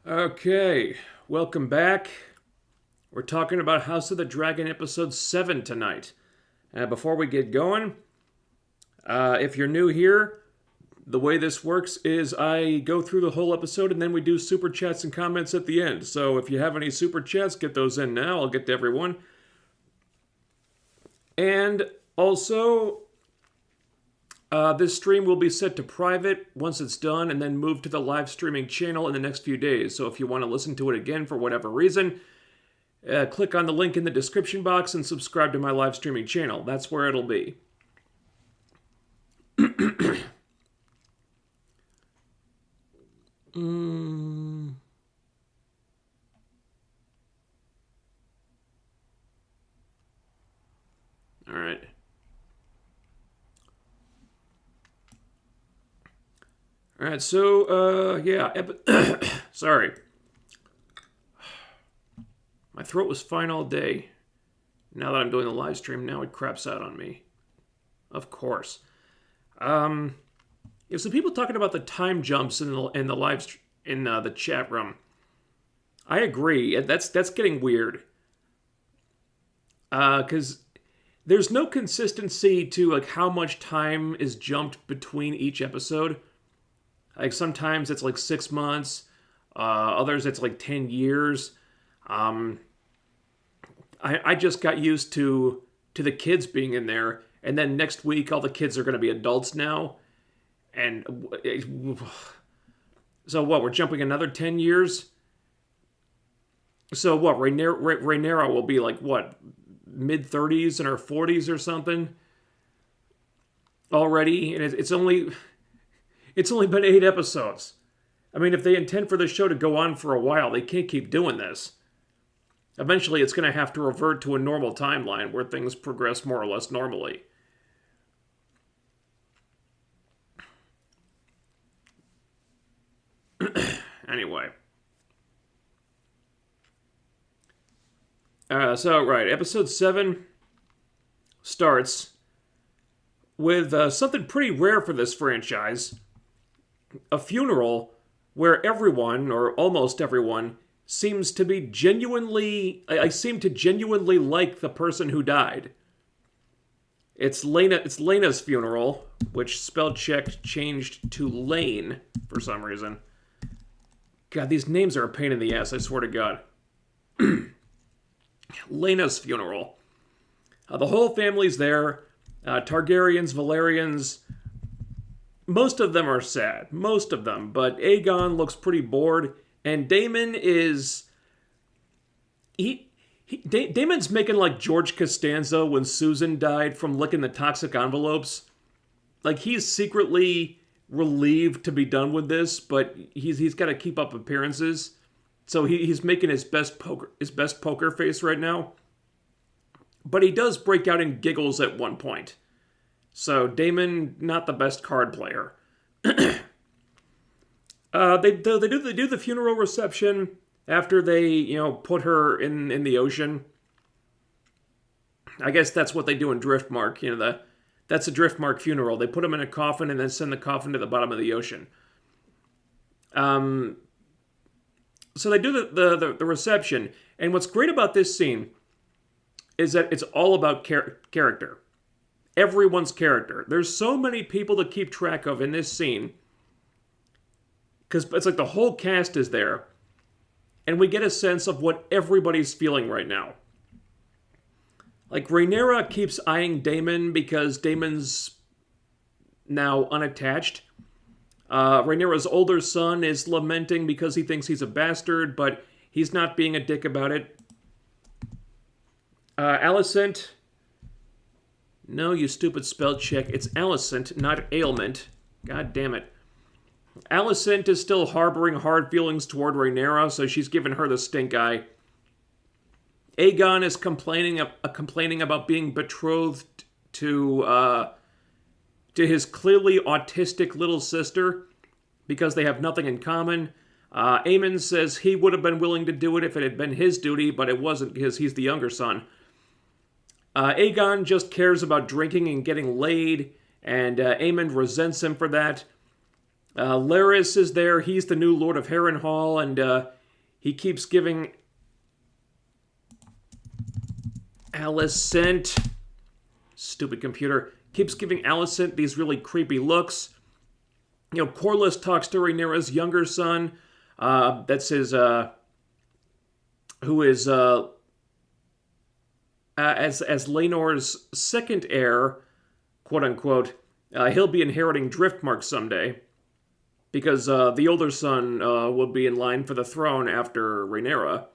Okay, welcome back. We're talking about House of the Dragon episode 7 tonight. Before we get going, if you're new here, the way this works is I go through the whole episode and then we do super chats and comments at the end. So if you have any super chats, get those in now. I'll get to everyone. And also, this stream will be set to private once it's done and then move to the live streaming channel in the next few days. So if you want to listen to it again for whatever reason, click on the link in the description box and subscribe to my live streaming channel. That's where it'll be. All right. All right, so, yeah, sorry. My throat was fine all day. Now that I'm doing the live stream, now it craps out on me. Of course. There's some people talking about the time jumps in the live in the chat room. I agree. That's getting weird. Because there's no consistency to like how much time is jumped between each episode. Like sometimes it's like 6 months, others it's like 10 years. I just got used to the kids being in there, and then next week all the kids are going to be adults now. And so what, we're jumping another 10 years? So what, Rhaenyra will be like, what, mid-30s in her 40s or something? Already? And it's only been 8 episodes. I mean, if they intend for the show to go on for a while, they can't keep doing this. Eventually, it's going to have to revert to a normal timeline where things progress more or less normally. Anyway. Right, episode 7 starts with something pretty rare for this franchise. A funeral where everyone, or almost everyone, seems to genuinely like the person who died. It's Laena's funeral, which spell check changed to Lane for some reason. God, these names are a pain in the ass, I swear to God. Laena's funeral. The whole family's there. Targaryens, Valerians. Most of them are sad. Most of them. But Aegon looks pretty bored. And Daemon is... Daemon's making like George Costanza when Susan died from licking the toxic envelopes. Like, he's secretly relieved to be done with this, but he's got to keep up appearances. So he's making his best poker face right now. But he does break out in giggles at one point. So Daemon, not the best card player. They do the funeral reception after they, put her in the ocean. I guess that's what they do in Driftmark. That's a Driftmark funeral. They put him in a coffin and then send the coffin to the bottom of the ocean. So they do the reception, and what's great about this scene is that it's all about character. Everyone's character. There's so many people to keep track of in this scene, because it's like the whole cast is there, and we get a sense of what everybody's feeling right now. Like, Rhaenyra keeps eyeing Daemon because Daemon's now unattached. Rhaenyra's older son is lamenting because he thinks he's a bastard, but he's not being a dick about it. Alicent. No, you stupid spell check. It's Alicent, not ailment. God damn it. Alicent is still harboring hard feelings toward Rhaenyra, so she's giving her the stink eye. Aegon is complaining about being betrothed to his clearly autistic little sister because they have nothing in common. Aemond says he would have been willing to do it if it had been his duty, but it wasn't because he's the younger son. Aegon just cares about drinking and getting laid, and Aemond resents him for that. Larys is there. He's the new Lord of Harrenhal, and he keeps giving Alicent, stupid computer, keeps giving Alicent these really creepy looks. You know, Corlys talks to Rhaenyra's younger son. That's his, who is, as Laenor's second heir, quote unquote, he'll be inheriting Driftmark someday. Because the older son will be in line for the throne after Rhaenyra.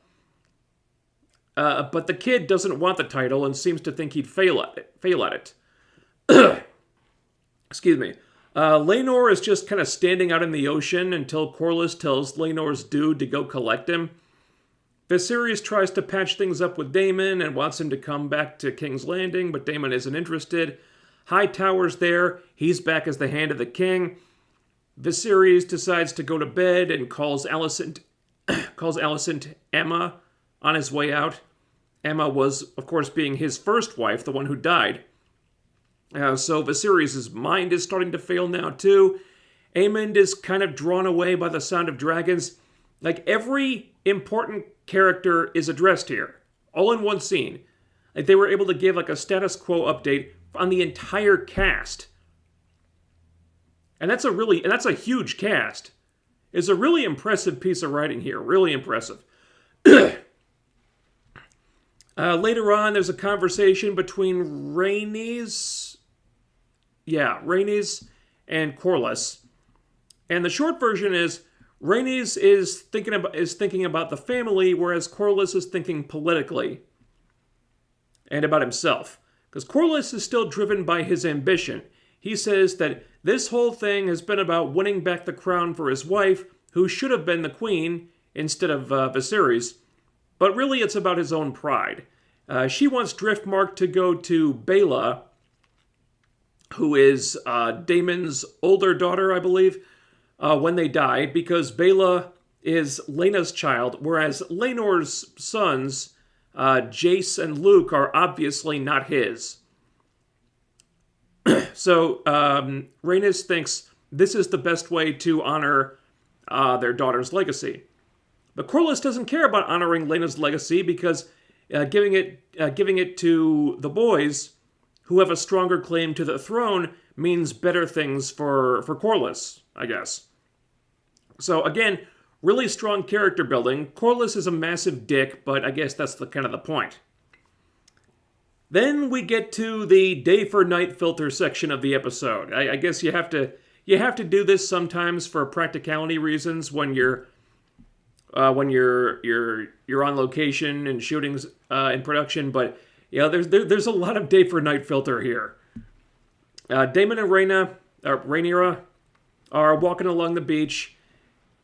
But the kid doesn't want the title and seems to think he'd fail at it. Excuse me. Laenor is just kind of standing out in the ocean until Corlys tells Laenor's dude to go collect him. Viserys tries to patch things up with Daemon and wants him to come back to King's Landing, but Daemon isn't interested. Hightower's there. He's back as the hand of the king. Viserys decides to go to bed and calls Alicent Emma on his way out. Emma was, of course, being his first wife, the one who died. So Viserys' mind is starting to fail now, too. Aemond is kind of drawn away by the sound of dragons. Like, every important character is addressed here, all in one scene. Like, they were able to give, like, a status quo update on the entire cast. And that's a huge cast. It's a really impressive piece of writing here. Really impressive. Later on, there's a conversation between Rhaenys and Corlys. And the short version is Rhaenys is thinking about the family, whereas Corlys is thinking politically and about himself. Because Corlys is still driven by his ambition. He says that this whole thing has been about winning back the crown for his wife, who should have been the queen instead of Viserys. But really it's about his own pride. She wants Driftmark to go to Baela, who is Daemon's older daughter, I believe, when they die, because Baela is Laena's child, whereas Laenor's sons, Jace and Luke, are obviously not his. So Rhaenys thinks this is the best way to honor their daughter's legacy. But Corlys doesn't care about honoring Laena's legacy because giving it to the boys who have a stronger claim to the throne means better things for Corlys, I guess. So again, really strong character building. Corlys is a massive dick, but I guess that's kind of the point. Then we get to the day for night filter section of the episode. I guess you have to do this sometimes for practicality reasons when you're on location and shootings in production. But yeah, there's a lot of day for night filter here. Daemon and Rhaenyra are walking along the beach,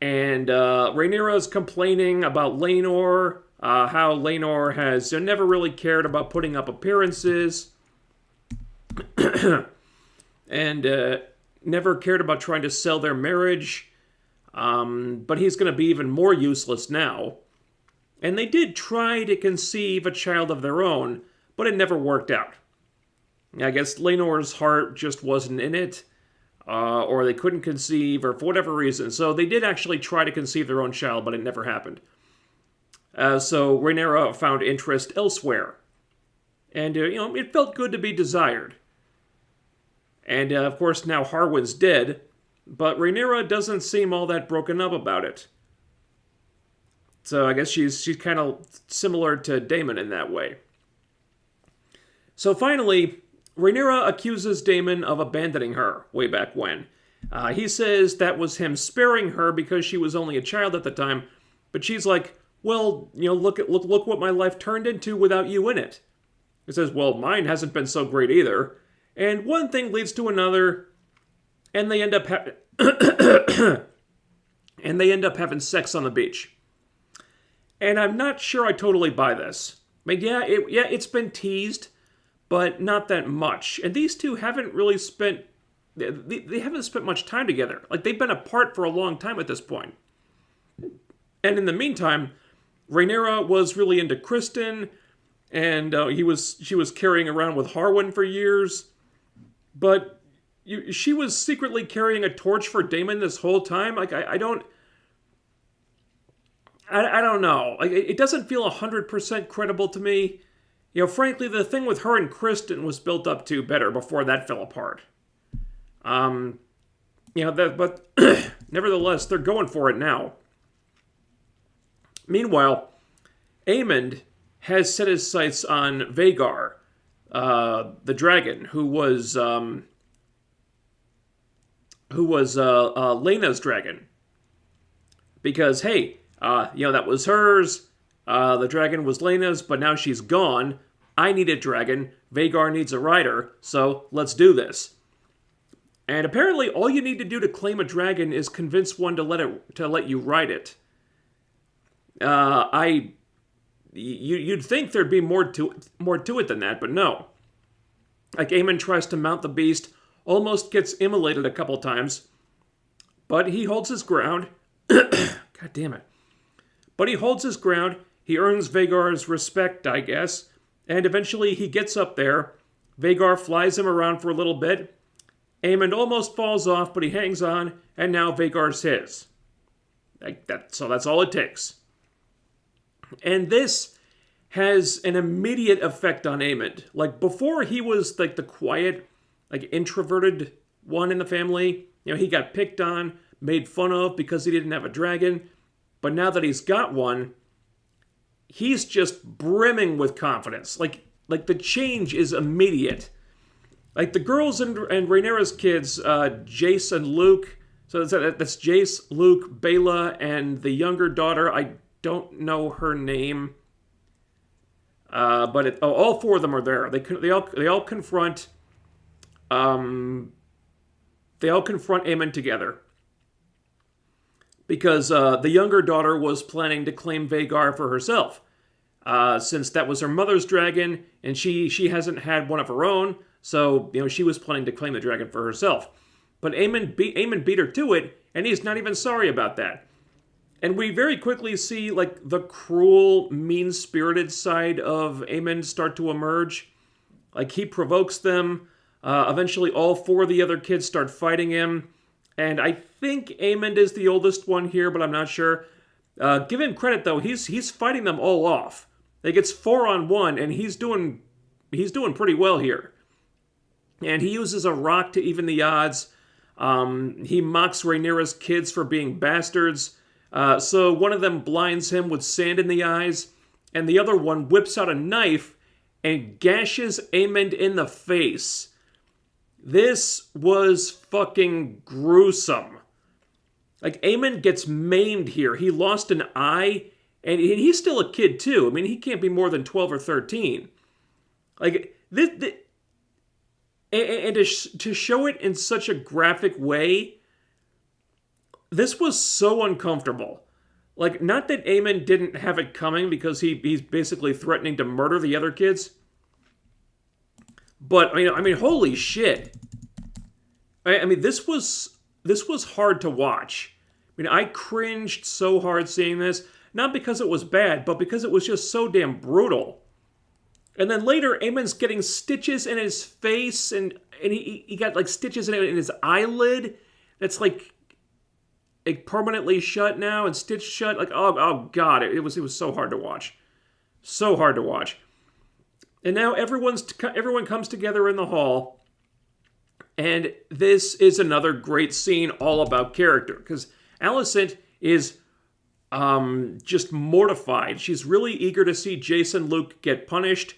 and Rhaenyra is complaining about Laenor. How Laenor has never really cared about putting up appearances and never cared about trying to sell their marriage, but he's going to be even more useless now. And they did try to conceive a child of their own, but it never worked out. I guess Laenor's heart just wasn't in it, or they couldn't conceive, or for whatever reason. So they did actually try to conceive their own child, but it never happened. So Rhaenyra found interest elsewhere. And, it felt good to be desired. And, of course, now Harwin's dead, but Rhaenyra doesn't seem all that broken up about it. So I guess she's kind of similar to Daemon in that way. So finally, Rhaenyra accuses Daemon of abandoning her way back when. He says that was him sparing her because she was only a child at the time, but she's like, well, look what my life turned into without you in it. He says, well, mine hasn't been so great either. And one thing leads to another, and they end up having sex on the beach. And I'm not sure I totally buy this. I mean, it's been teased, but not that much. And these two haven't really spent they haven't spent much time together. Like, they've been apart for a long time at this point. And in the meantime, Rhaenyra was really into Kristen, and she was carrying around with Harwin for years. But she was secretly carrying a torch for Daemon this whole time. Like, I don't I don't know. Like, it doesn't feel 100% credible to me. You know, frankly, the thing with her and Kristen was built up to better before that fell apart. You know, but nevertheless, they're going for it now. Meanwhile, Aemond has set his sights on Vhagar, the dragon, who was Laena's dragon. Because, hey, you know, that was hers. The dragon was Laena's, but now she's gone. I need a dragon. Vhagar needs a rider. So let's do this. And apparently, all you need to do to claim a dragon is convince one to let you ride it. You'd think there'd be more to it than that, but no. Like, Aemond tries to mount the beast, almost gets immolated a couple times, but he holds his ground. God damn it. But he holds his ground, he earns Vhagar's respect, I guess, and eventually he gets up there. Vhagar flies him around for a little bit. Aemond almost falls off, but he hangs on, and now Vhagar's his. So that's all it takes. And this has an immediate effect on Aemond. Like, before he was like the quiet, like introverted one in the family. You know, he got picked on, made fun of because he didn't have a dragon. But now that he's got one, he's just brimming with confidence. Like the change is immediate. Like, the girls and Rhaenyra's kids, Jace and Luke. So that's Jace, Luke, Bela, and the younger daughter. I don't know her name. But all four of them are there. They all confront. They all confront Aemond together. Because the younger daughter was planning to claim Vhagar for herself. Since that was her mother's dragon, and she hasn't had one of her own, so, you know, she was planning to claim the dragon for herself. But Aemond beat her to it, and he's not even sorry about that. And we very quickly see, like, the cruel, mean-spirited side of Aemond start to emerge. Like, he provokes them. Eventually, all four of the other kids start fighting him. And I think Aemond is the oldest one here, but I'm not sure. Give him credit, though. He's fighting them all off. Like, it's 4-on-1, and he's doing pretty well here. And he uses a rock to even the odds. He mocks Rhaenyra's kids for being bastards. So one of them blinds him with sand in the eyes, and the other one whips out a knife and gashes Aemond in the face. This was fucking gruesome. Like, Aemond gets maimed here. He lost an eye, and he's still a kid too. I mean, he can't be more than 12 or 13. Like, and to show it in such a graphic way, this was so uncomfortable. Like, not that Aemond didn't have it coming because he's basically threatening to murder the other kids. But, I mean, holy shit. I mean, this was hard to watch. I mean, I cringed so hard seeing this. Not because it was bad, but because it was just so damn brutal. And then later, Aemond's getting stitches in his face, and he got, like, stitches in his eyelid. That's, like permanently shut now and stitched shut. Like, oh god, it was so hard to watch. So hard to watch. And now everyone comes together in the hall, and this is another great scene all about character, because Alicent is just mortified. She's really eager to see Jace and Luke get punished.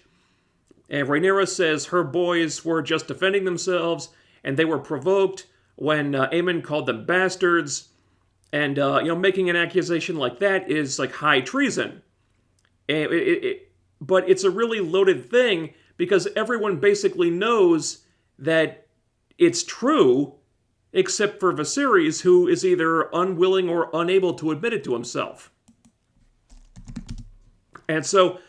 And Rhaenyra says her boys were just defending themselves, and they were provoked when Aemond called them bastards. And, making an accusation like that is, like, high treason. But it's a really loaded thing, because everyone basically knows that it's true, except for Viserys, who is either unwilling or unable to admit it to himself. And so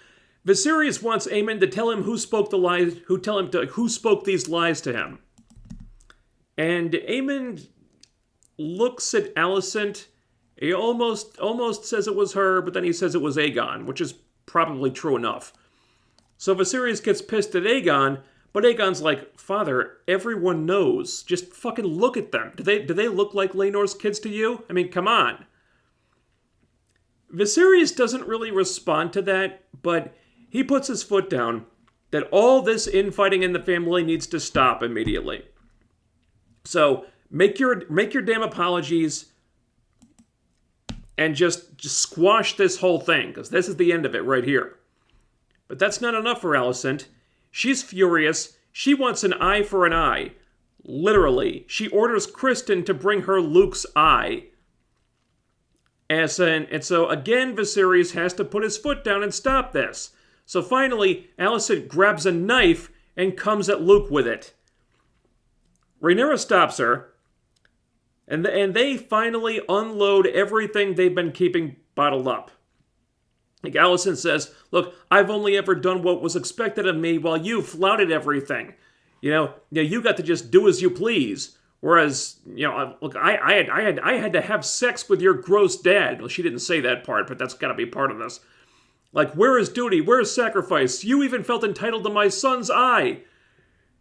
Viserys wants Aemond to tell him who spoke the lies, who spoke these lies to him. And Aemond looks at Alicent. He almost says it was her, but then he says it was Aegon, which is probably true enough. So Viserys gets pissed at Aegon, but Aegon's like, Father, everyone knows. Just fucking look at them. Do they look like Laenor's kids to you? I mean, come on. Viserys doesn't really respond to that, but he puts his foot down that all this infighting in the family needs to stop immediately. So make your damn apologies and just squash this whole thing, because this is the end of it right here. But that's not enough for Alicent. She's furious. She wants an eye for an eye. Literally. She orders Criston to bring her Luke's eye. And so again, Viserys has to put his foot down and stop this. So finally, Alicent grabs a knife and comes at Luke with it. Rhaenyra stops her, and they finally unload everything they've been keeping bottled up. Like Alicent says, look, I've only ever done what was expected of me while you flouted everything. You got to just do as you please. Whereas, look, I had to have sex with your gross dad. Well, she didn't say that part, but that's got to be part of this. Like, where is duty? Where is sacrifice? You even felt entitled to my son's eye.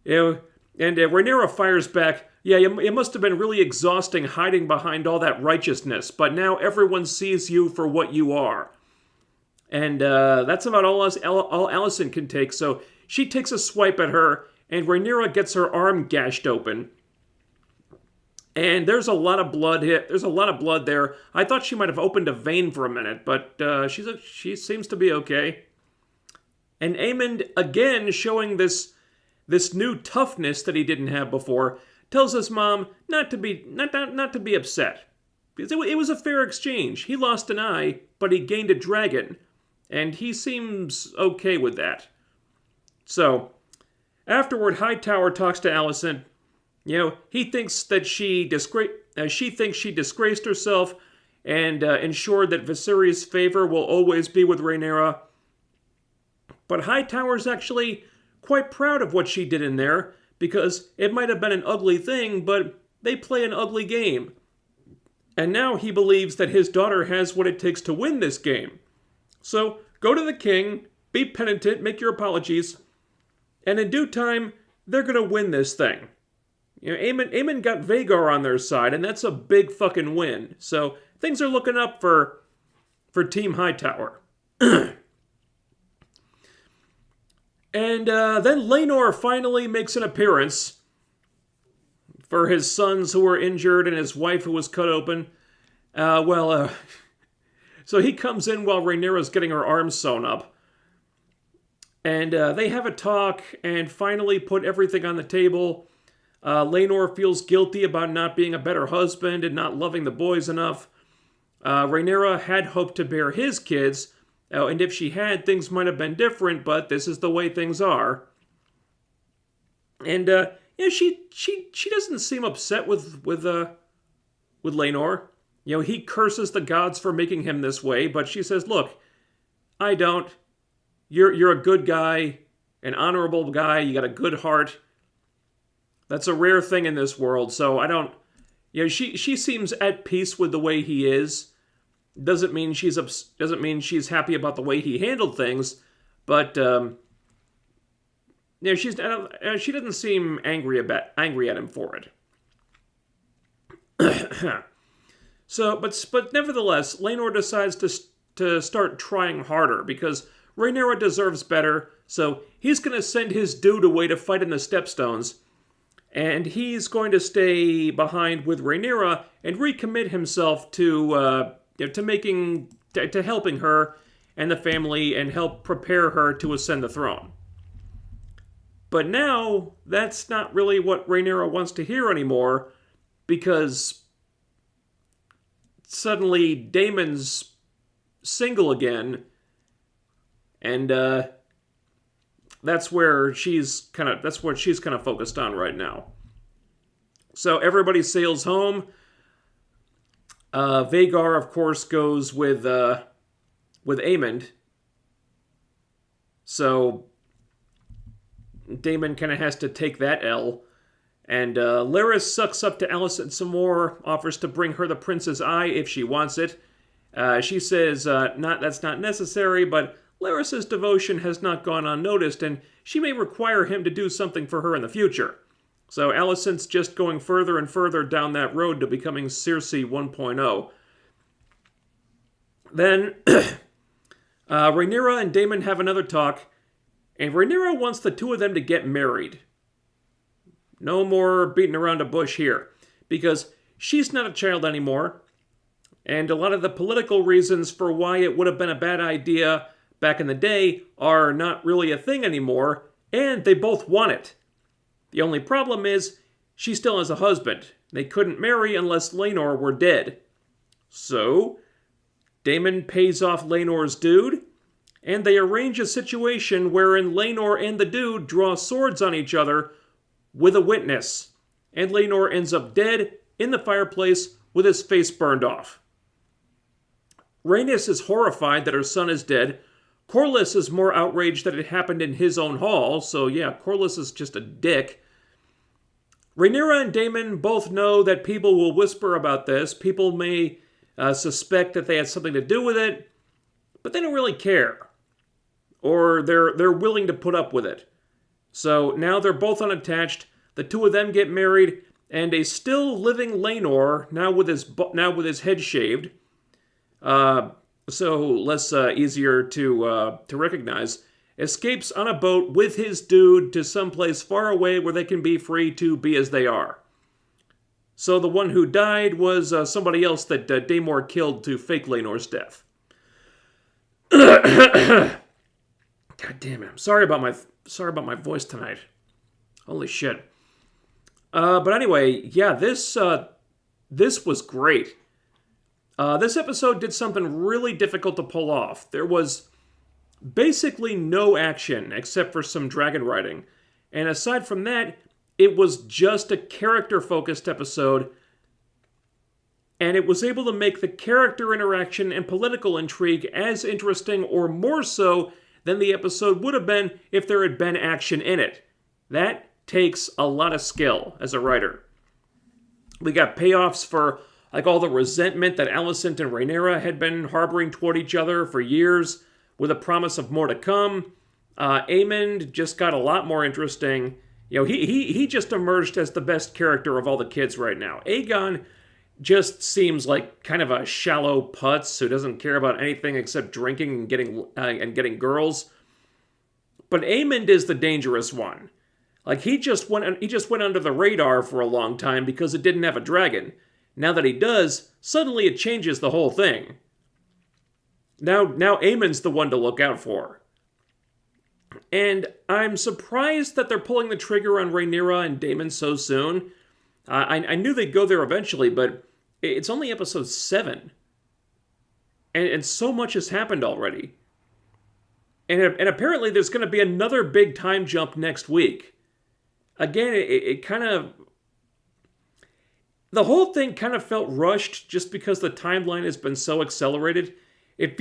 And Rhaenyra fires back, yeah, it must have been really exhausting hiding behind all that righteousness, but now everyone sees you for what you are. And that's about all Alicent can take, so she takes a swipe at her, and Rhaenyra gets her arm gashed open. And there's a lot of blood here. There's a lot of blood there. I thought she might have opened a vein for a minute, but she seems to be okay. And Aemond, again, showing this new toughness that he didn't have before, tells his mom not to be upset. Because it was a fair exchange. He lost an eye, but he gained a dragon. And he seems okay with that. So, afterward, Hightower talks to Alicent. He thinks that she thinks she disgraced herself and ensured that Viserys' favor will always be with Rhaenyra. But Hightower's actually quite proud of what she did in there, because it might have been an ugly thing, but they play an ugly game. And now he believes that his daughter has what it takes to win this game. So, go to the king, be penitent, make your apologies, and in due time, they're going to win this thing. Aemond got Vhagar on their side, and that's a big fucking win. So, things are looking up for Team Hightower. And then Laenor finally makes an appearance for his sons who were injured and his wife who was cut open. So he comes in while Rhaenyra's getting her arms sewn up. And they have a talk and finally put everything on the table. Laenor feels guilty about not being a better husband and not loving the boys enough. Rhaenyra had hoped to bear his kids, and if she had, things might have been different, but this is the way things are. And she doesn't seem upset with Laenor. He curses the gods for making him this way, but she says, "Look, I don't. You're a good guy, an honorable guy. You got a good heart. That's a rare thing in this world. So I don't. She seems at peace with the way he is. Doesn't mean she's happy about the way he handled things, but she doesn't seem angry at him for it. So, but nevertheless, Laenor decides to start trying harder because Rhaenyra deserves better. So he's going to send his dude away to fight in the Stepstones, and he's going to stay behind with Rhaenyra and recommit himself to helping her and the family and help prepare her to ascend the throne. But now, that's not really what Rhaenyra wants to hear anymore, because suddenly Daemon's single again, and that's what she's kind of focused on right now. So everybody sails home. Vhagar, of course, goes with Aemond. So Daemon kind of has to take that L. And Larys sucks up to Alicent some more, offers to bring her the prince's eye if she wants it. She says that's not necessary, but Larys's devotion has not gone unnoticed, and she may require him to do something for her in the future. So Alicent's just going further and further down that road to becoming Cersei 1.0. Then Rhaenyra and Daemon have another talk, and Rhaenyra wants the two of them to get married. No more beating around a bush here, because she's not a child anymore, and a lot of the political reasons for why it would have been a bad idea back in the day are not really a thing anymore, and they both want it. The only problem is, she still has a husband. They couldn't marry unless Laenor were dead. So, Daemon pays off Laenor's dude, and they arrange a situation wherein Laenor and the dude draw swords on each other with a witness, and Laenor ends up dead in the fireplace with his face burned off. Rhaenys is horrified that her son is dead. Corlys is more outraged that it happened in his own hall, so yeah, Corlys is just a dick. Rhaenyra and Daemon both know that people will whisper about this. People may suspect that they had something to do with it, but they don't really care. Or they're willing to put up with it. So now they're both unattached. The two of them get married, and a still living Laenor, now with his head shaved, so less easier to recognize, escapes on a boat with his dude to someplace far away where they can be free to be as they are. So the one who died was somebody else that Daemon killed to fake Laenor's death. God damn it! I'm sorry about my voice tonight. Holy shit. But anyway, yeah, this was great. This episode did something really difficult to pull off. There was basically no action except for some dragon riding. And aside from that, it was just a character-focused episode, and it was able to make the character interaction and political intrigue as interesting or more so than the episode would have been if there had been action in it. That takes a lot of skill as a writer. We got payoffs for like all the resentment that Alicent and Rhaenyra had been harboring toward each other for years, with a promise of more to come. Aemond just got a lot more interesting. You know, he just emerged as the best character of all the kids right now. Aegon just seems like kind of a shallow putz who doesn't care about anything except drinking and getting girls. But Aemond is the dangerous one. Like he just went under the radar for a long time because it didn't have a dragon. Now that he does, suddenly it changes the whole thing. Now Aemond's the one to look out for. And I'm surprised that they're pulling the trigger on Rhaenyra and Daemon so soon. I knew they'd go there eventually, but it's only episode 7. And so much has happened already. And apparently there's going to be another big time jump next week. Again, it kind of... The whole thing kind of felt rushed just because the timeline has been so accelerated. It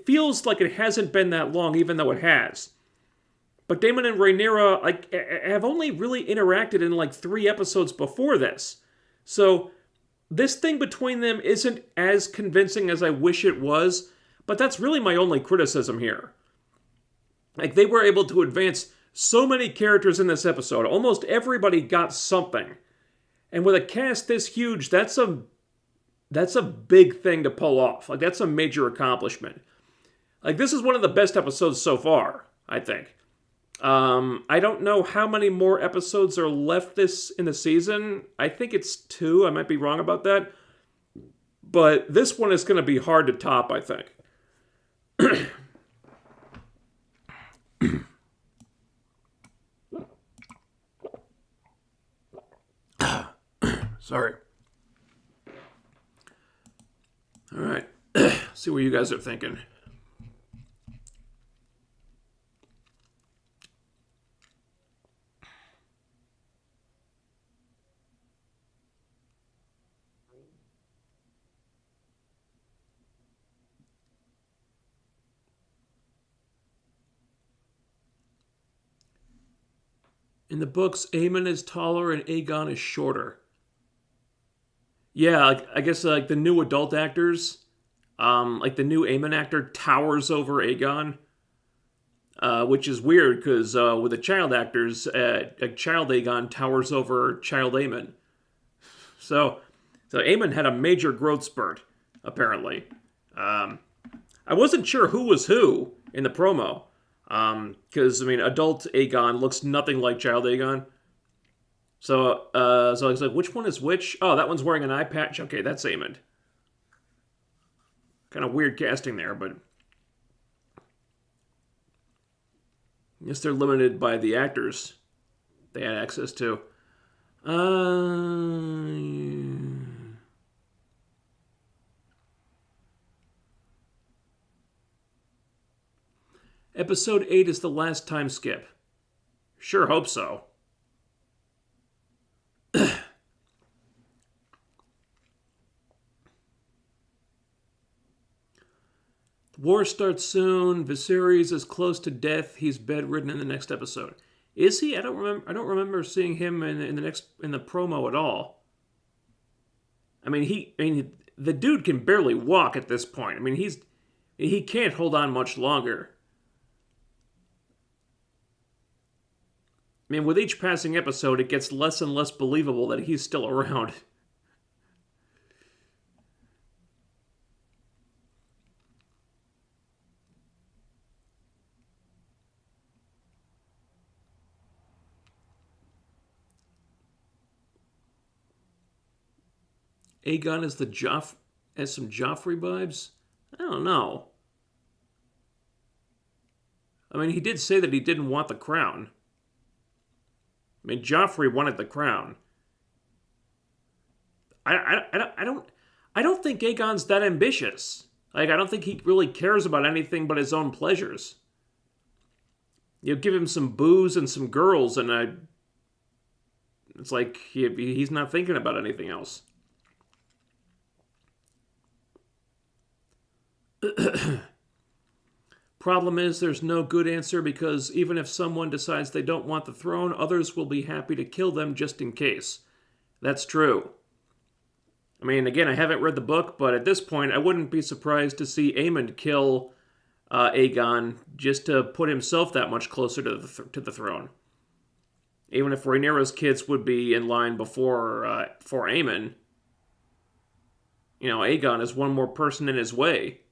feels like it hasn't been that long, even though it has. But Daemon and Rhaenyra have only really interacted in like 3 episodes before this. So this thing between them isn't as convincing as I wish it was, but that's really my only criticism here. Like, they were able to advance so many characters in this episode. Almost everybody got something. And with a cast this huge, that's a big thing to pull off. Like, that's a major accomplishment. Like, this is one of the best episodes so far, I think. I don't know how many more episodes are left in the season. I think it's 2. I might be wrong about that. But this one is going to be hard to top, I think. Sorry. All right. See what you guys are thinking. In the books, Aemond is taller and Aegon is shorter. Yeah, I guess like the new adult actors, like the new Aemond actor towers over Aegon, which is weird because with the child actors, child Aegon towers over child Aemond. So Aemond had a major growth spurt, apparently. I wasn't sure who was who in the promo. Because, I mean, adult Aegon looks nothing like child Aegon. So I was like, which one is which? Oh, that one's wearing an eye patch. Okay, that's Aemond. Kind of weird casting there, but I guess they're limited by the actors they had access to. Episode 8 is the last time skip. Sure hope so. War starts soon. Viserys is close to death. He's bedridden in the next episode. Is he? I don't remember seeing him in the promo at all. I mean, the dude can barely walk at this point. I mean, he can't hold on much longer. I mean, with each passing episode, it gets less and less believable that he's still around. Aegon is has some Joffrey vibes? I don't know. I mean, he did say that he didn't want the crown. I mean, Joffrey wanted the crown. I don't think Aegon's that ambitious. Like, I don't think he really cares about anything but his own pleasures. You give him some booze and some girls, and it's like he's not thinking about anything else. Problem is, there's no good answer because even if someone decides they don't want the throne, others will be happy to kill them just in case. That's true. I mean, again, I haven't read the book, but at this point, I wouldn't be surprised to see Aemond kill Aegon just to put himself that much closer to the throne. Even if Rhaenyra's kids would be in line before Aemond, Aegon is one more person in his way.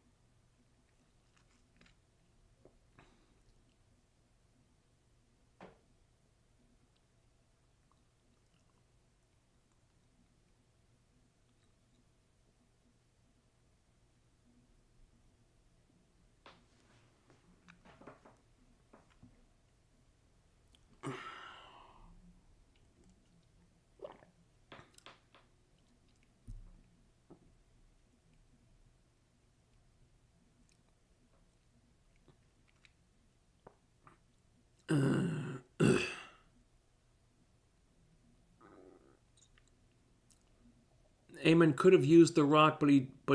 Aemond could have used the rock, but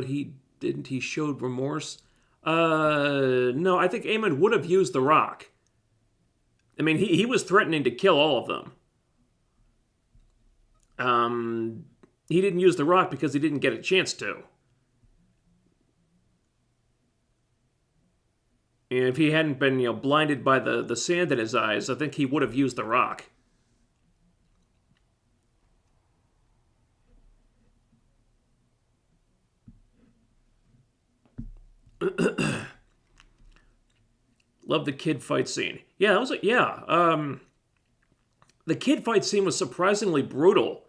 he didn't. He showed remorse. No, I think Aemond would have used the rock. I mean, he was threatening to kill all of them. He didn't use the rock because he didn't get a chance to. And if he hadn't been, blinded by the sand in his eyes, I think he would have used the rock. Love the kid fight scene. Yeah, the kid fight scene was surprisingly brutal.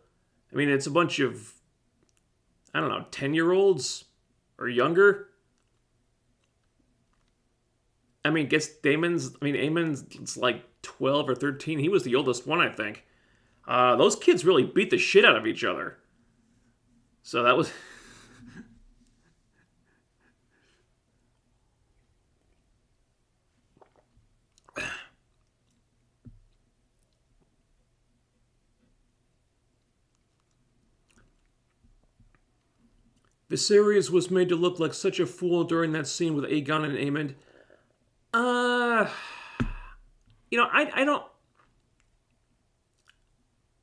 I mean, it's a bunch of, 10-year-olds or younger. I mean, Aemon's like 12 or 13. He was the oldest one, I think. Those kids really beat the shit out of each other. So that was... Viserys was made to look like such a fool during that scene with Aegon and Aemond. I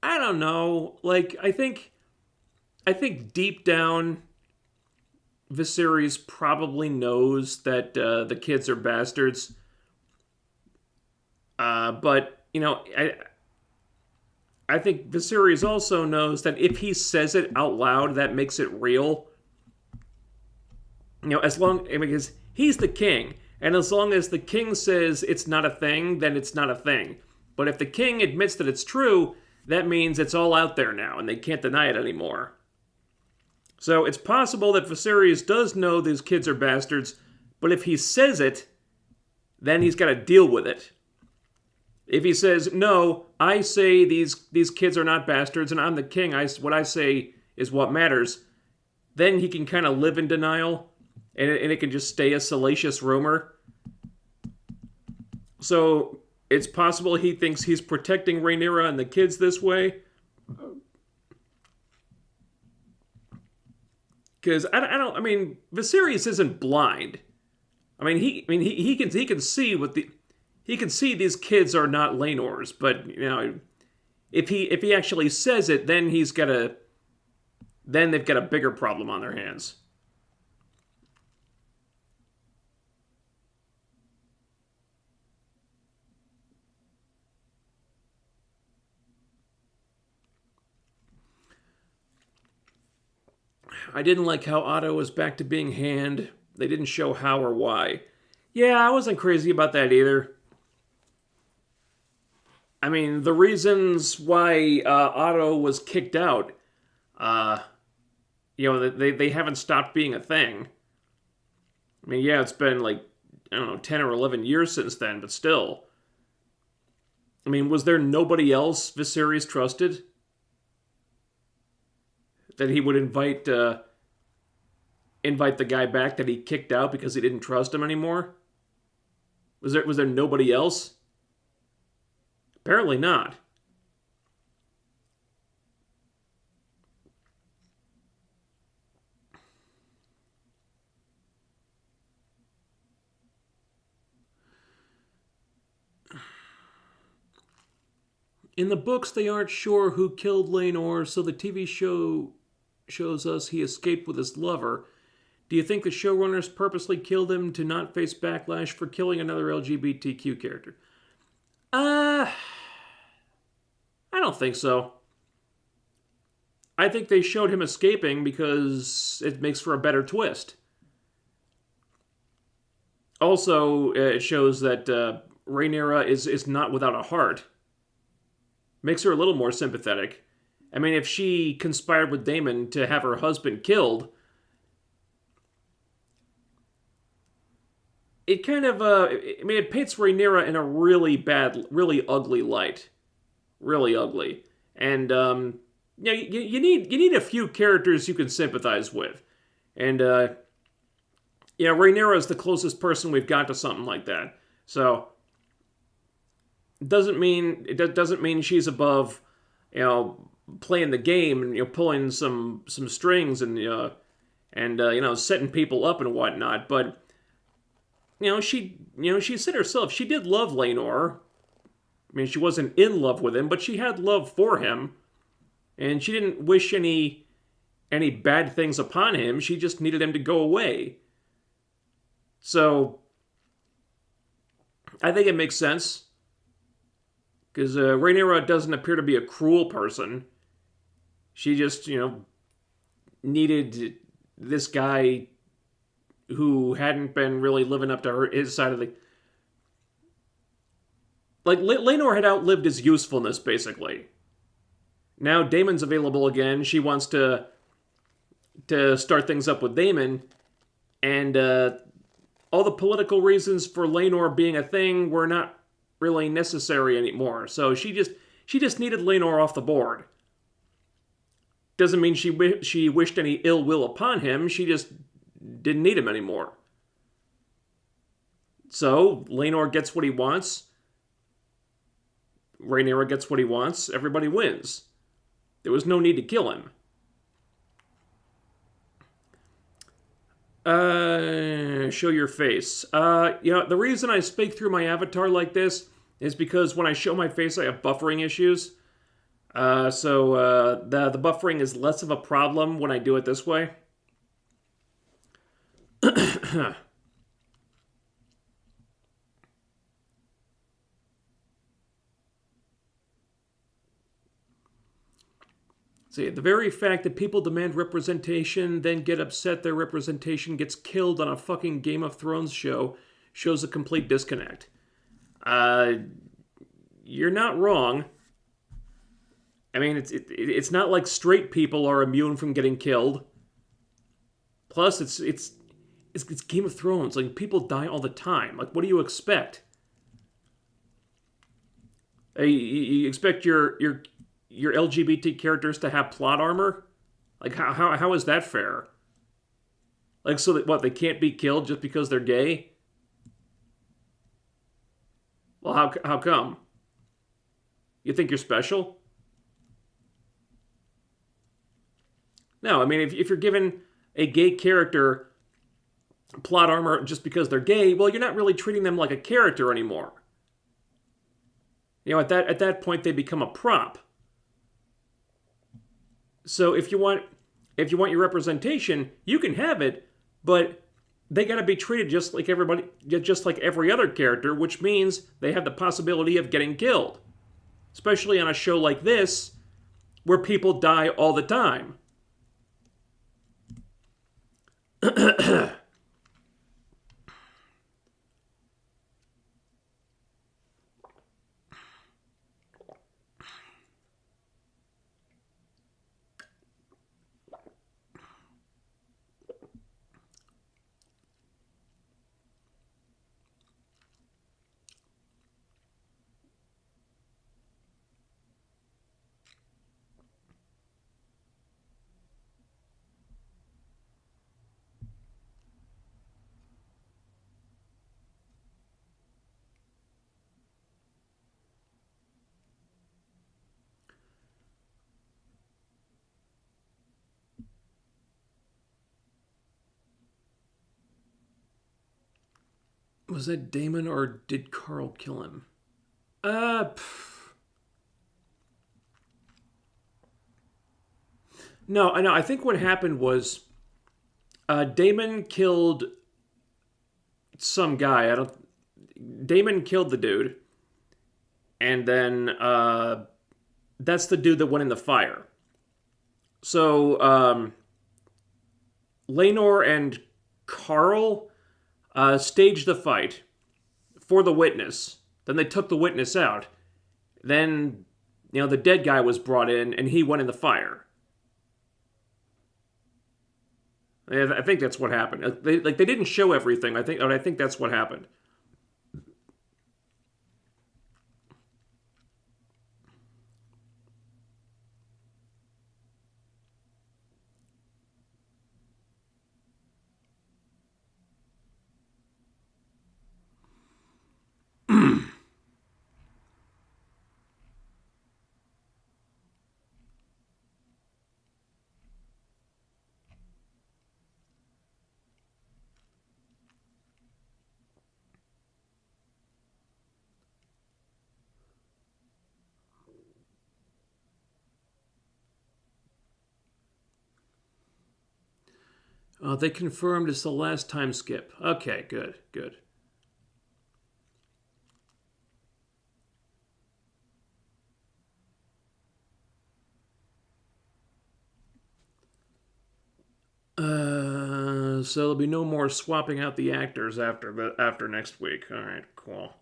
don't know. Like, I think deep down, Viserys probably knows that the kids are bastards. But I think Viserys also knows that if he says it out loud, that makes it real. Because he's the king. And as long as the king says it's not a thing, then it's not a thing. But if the king admits that it's true, that means it's all out there now, and they can't deny it anymore. So it's possible that Viserys does know these kids are bastards, but if he says it, then he's got to deal with it. If he says, no, I say these kids are not bastards, and I'm the king, what I say is what matters, then he can kind of live in denial, and it can just stay a salacious rumor. So it's possible he thinks he's protecting Rhaenyra and the kids this way. Because I mean, Viserys isn't blind. He can see he can see these kids are not Laenor's, but if he actually says it, then they've got a bigger problem on their hands. I didn't like how Otto was back to being Hand. They didn't show how or why. Yeah, I wasn't crazy about that either. I mean, the reasons why Otto was kicked out, they haven't stopped being a thing. I mean, yeah, it's been 10 or 11 years since then, but still. I mean, was there nobody else Viserys trusted? That he would invite the guy back that he kicked out because he didn't trust him anymore? Was there nobody else? Apparently not. In the books, they aren't sure who killed Laenor, so the TV show shows us he escaped with his lover. Do you think the showrunners purposely killed him to not face backlash for killing another LGBTQ character? I don't think so. I think they showed him escaping because it makes for a better twist. Also, it shows that Rhaenyra is not without a heart. Makes her a little more sympathetic. I mean, if she conspired with Daemon to have her husband killed, it kind of, it paints Rhaenyra in a really bad, really ugly light. Really ugly. And, you need a few characters you can sympathize with. And, Rhaenyra is the closest person we've got to something like that. So, it doesn't mean she's above, playing the game and pulling some strings and setting people up and whatnot. But she said herself she did love Laenor. I mean, she wasn't in love with him, but she had love for him, and she didn't wish any bad things upon him. She just needed him to go away. So I think it makes sense. Because Rhaenyra doesn't appear to be a cruel person. She just, needed this guy who hadn't been really living up to his side of the... Laenor had outlived his usefulness, basically. Now Daemon's available again. She wants to start things up with Daemon. And all the political reasons for Laenor being a thing were not really necessary anymore. So she just needed Laenor off the board. Doesn't mean she wished any ill will upon him. She just didn't need him anymore. So Laenor gets what he wants. Rhaenyra gets what he wants. Everybody wins. There was no need to kill him. Show your face. The reason I speak through my avatar like this is because when I show my face, I have buffering issues. So the buffering is less of a problem when I do it this way. See, the very fact that people demand representation, then get upset their representation gets killed on a fucking Game of Thrones show, shows a complete disconnect. You're not wrong. I mean, it's not like straight people are immune from getting killed. Plus, it's Game of Thrones. Like, people die all the time. Like, what do you expect? You expect your LGBT characters to have plot armor? Like, how is that fair? Like, so that, what, they can't be killed just because they're gay? Well, how come? You think you're special? No, I mean, if you're given a gay character plot armor just because they're gay, well, you're not really treating them like a character anymore. You know, at that point, they become a prop. So if you want your representation, you can have it, but they got to be treated just like every other character, which means they have the possibility of getting killed, especially on a show like this, where people die all the time. Was that Daemon or did Carl kill him? No, I know. I think what happened was Daemon killed some guy. Daemon killed the dude, and then that's the dude that went in the fire. So Laenor and Carl staged the fight for the witness. Then they took the witness out. Then, the dead guy was brought in, and he went in the fire. I think that's what happened. They didn't show everything. I think that's what happened. They confirmed it's the last time skip. Okay, good. So there'll be no more swapping out the actors after next week. All right, cool.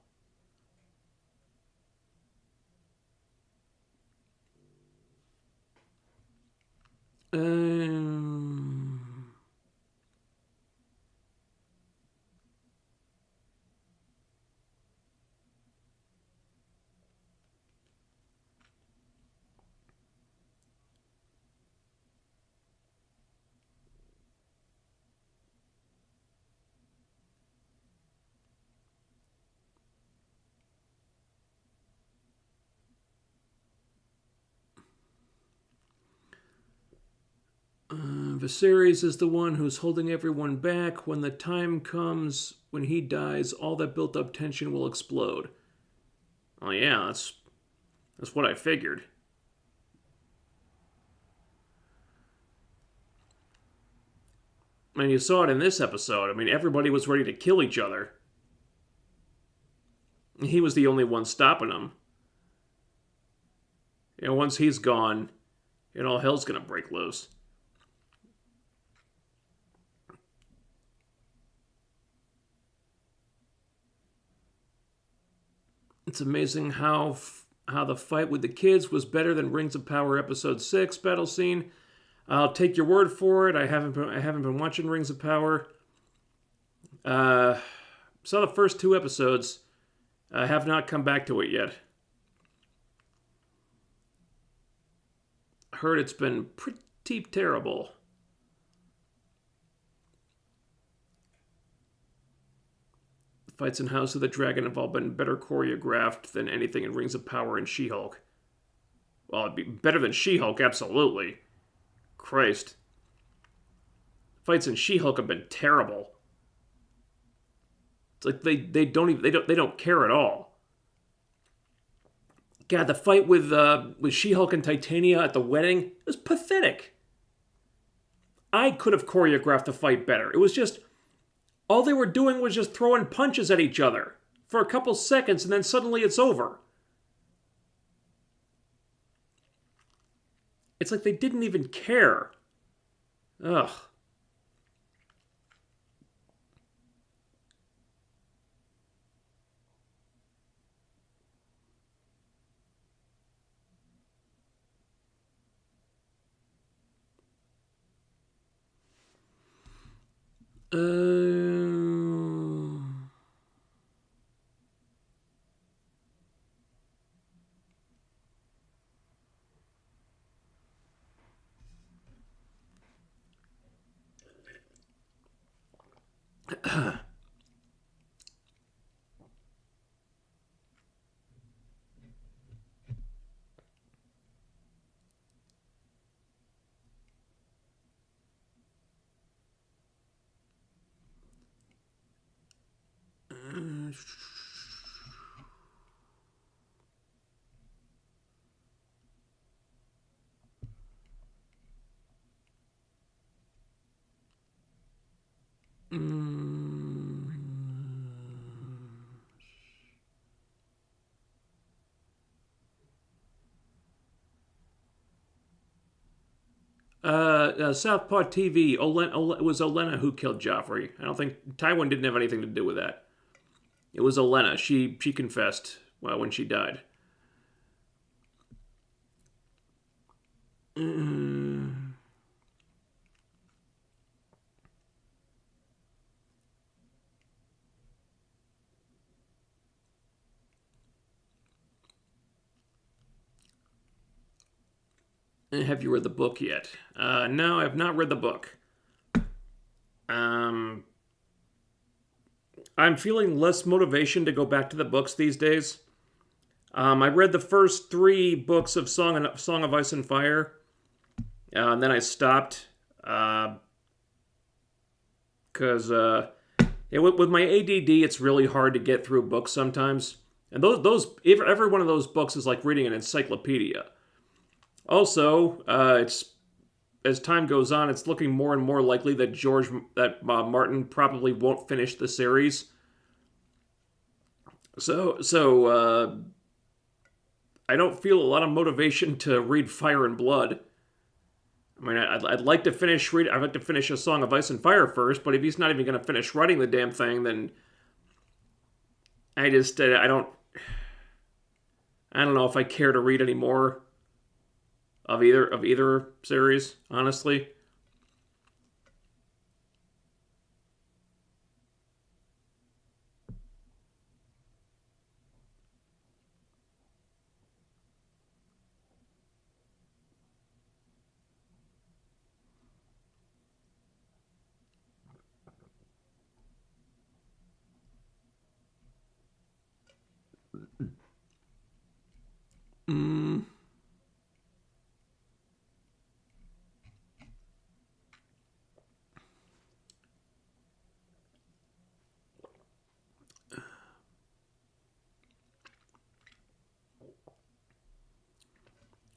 Viserys is the one who's holding everyone back. When the time comes, when he dies, all that built-up tension will explode. Oh yeah, that's what I figured. I mean, you saw it in this episode. I mean, everybody was ready to kill each other. He was the only one stopping them. Once he's gone, and all hell's gonna break loose. It's amazing how the fight with the kids was better than Rings of Power Episode 6 battle scene. I'll take your word for it. I haven't been watching Rings of Power. Saw the first 2 episodes. I have not come back to it yet. Heard it's been pretty terrible. Fights in House of the Dragon have all been better choreographed than anything in Rings of Power and She-Hulk. Well, it'd be better than She-Hulk, absolutely. Christ. Fights in She-Hulk have been terrible. It's like they don't care at all. God, the fight with She-Hulk and Titania at the wedding was pathetic. I could have choreographed the fight better. It was just, all they were doing was just throwing punches at each other for a couple seconds, and then suddenly it's over. It's like they didn't even care. Ugh. Southpaw TV, it was Olenna who killed Joffrey. I don't think Tywin didn't have anything to do with that. It was Olenna. She confessed when she died. Have you read the book yet? No, I have not read the book. I'm feeling less motivation to go back to the books these days. I read the first 3 books of Song of Ice and Fire, and then I stopped because with my ADD, it's really hard to get through books sometimes. And every one of those books is like reading an encyclopedia. Also, it's as time goes on, it's looking more and more likely that Martin probably won't finish the series. So I don't feel a lot of motivation to read Fire and Blood. I mean, I'd like to finish A Song of Ice and Fire first, but if he's not even going to finish writing the damn thing, then I don't know if I care to read any more of either series, honestly.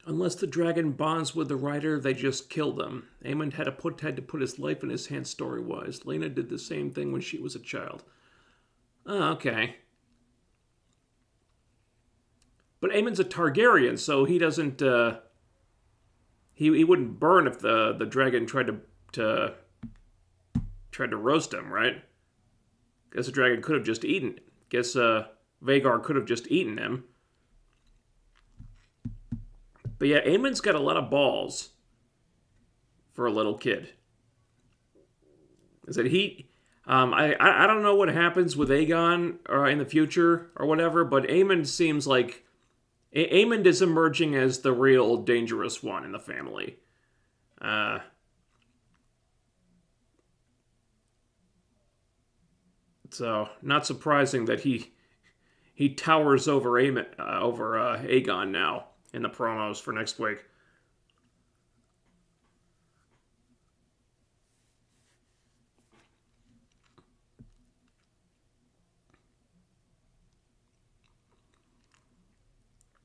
Unless the dragon bonds with the rider, they just kill them. Aemond had to put his life in his hands story-wise. Laenor did the same thing when she was a child. Oh, okay. But Aemond's a Targaryen, so he he wouldn't burn if the dragon tried to roast him, right? Guess the dragon could have just eaten. Guess Vhagar could have just eaten him. But yeah, Aemond's got a lot of balls for a little kid. Is that he? I don't know what happens with Aegon in the future or whatever, but Aemond seems like Aemond is emerging as the real dangerous one in the family. So not surprising that he towers over Aegon now in the promos for next week.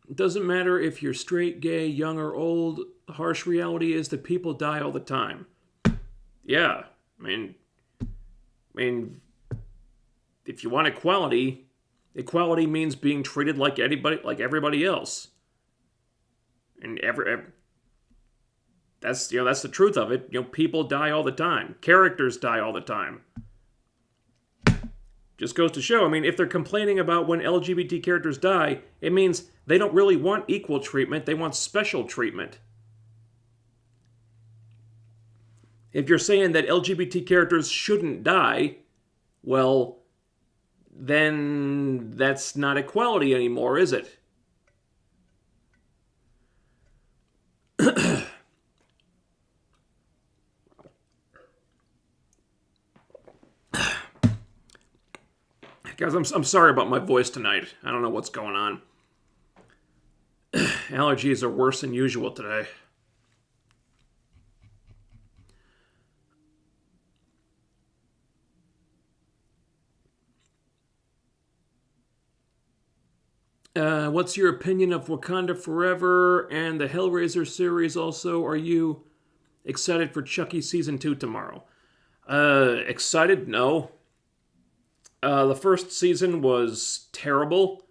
It doesn't matter if you're straight, gay, young, or old. The harsh reality is that people die all the time. Yeah, I mean, if you want equality, equality means being treated like everybody else. And that's the truth of it. People die all the time. Characters die all the time. Just goes to show, if they're complaining about when LGBT characters die, it means they don't really want equal treatment, they want special treatment. If you're saying that LGBT characters shouldn't die, well, then that's not equality anymore, is it? Guys, I'm sorry about my voice tonight. I don't know what's going on. Allergies are worse than usual today. What's your opinion of Wakanda Forever and the Hellraiser series also? Are you excited for Chucky Season 2 tomorrow? Excited? No. The first season was terrible.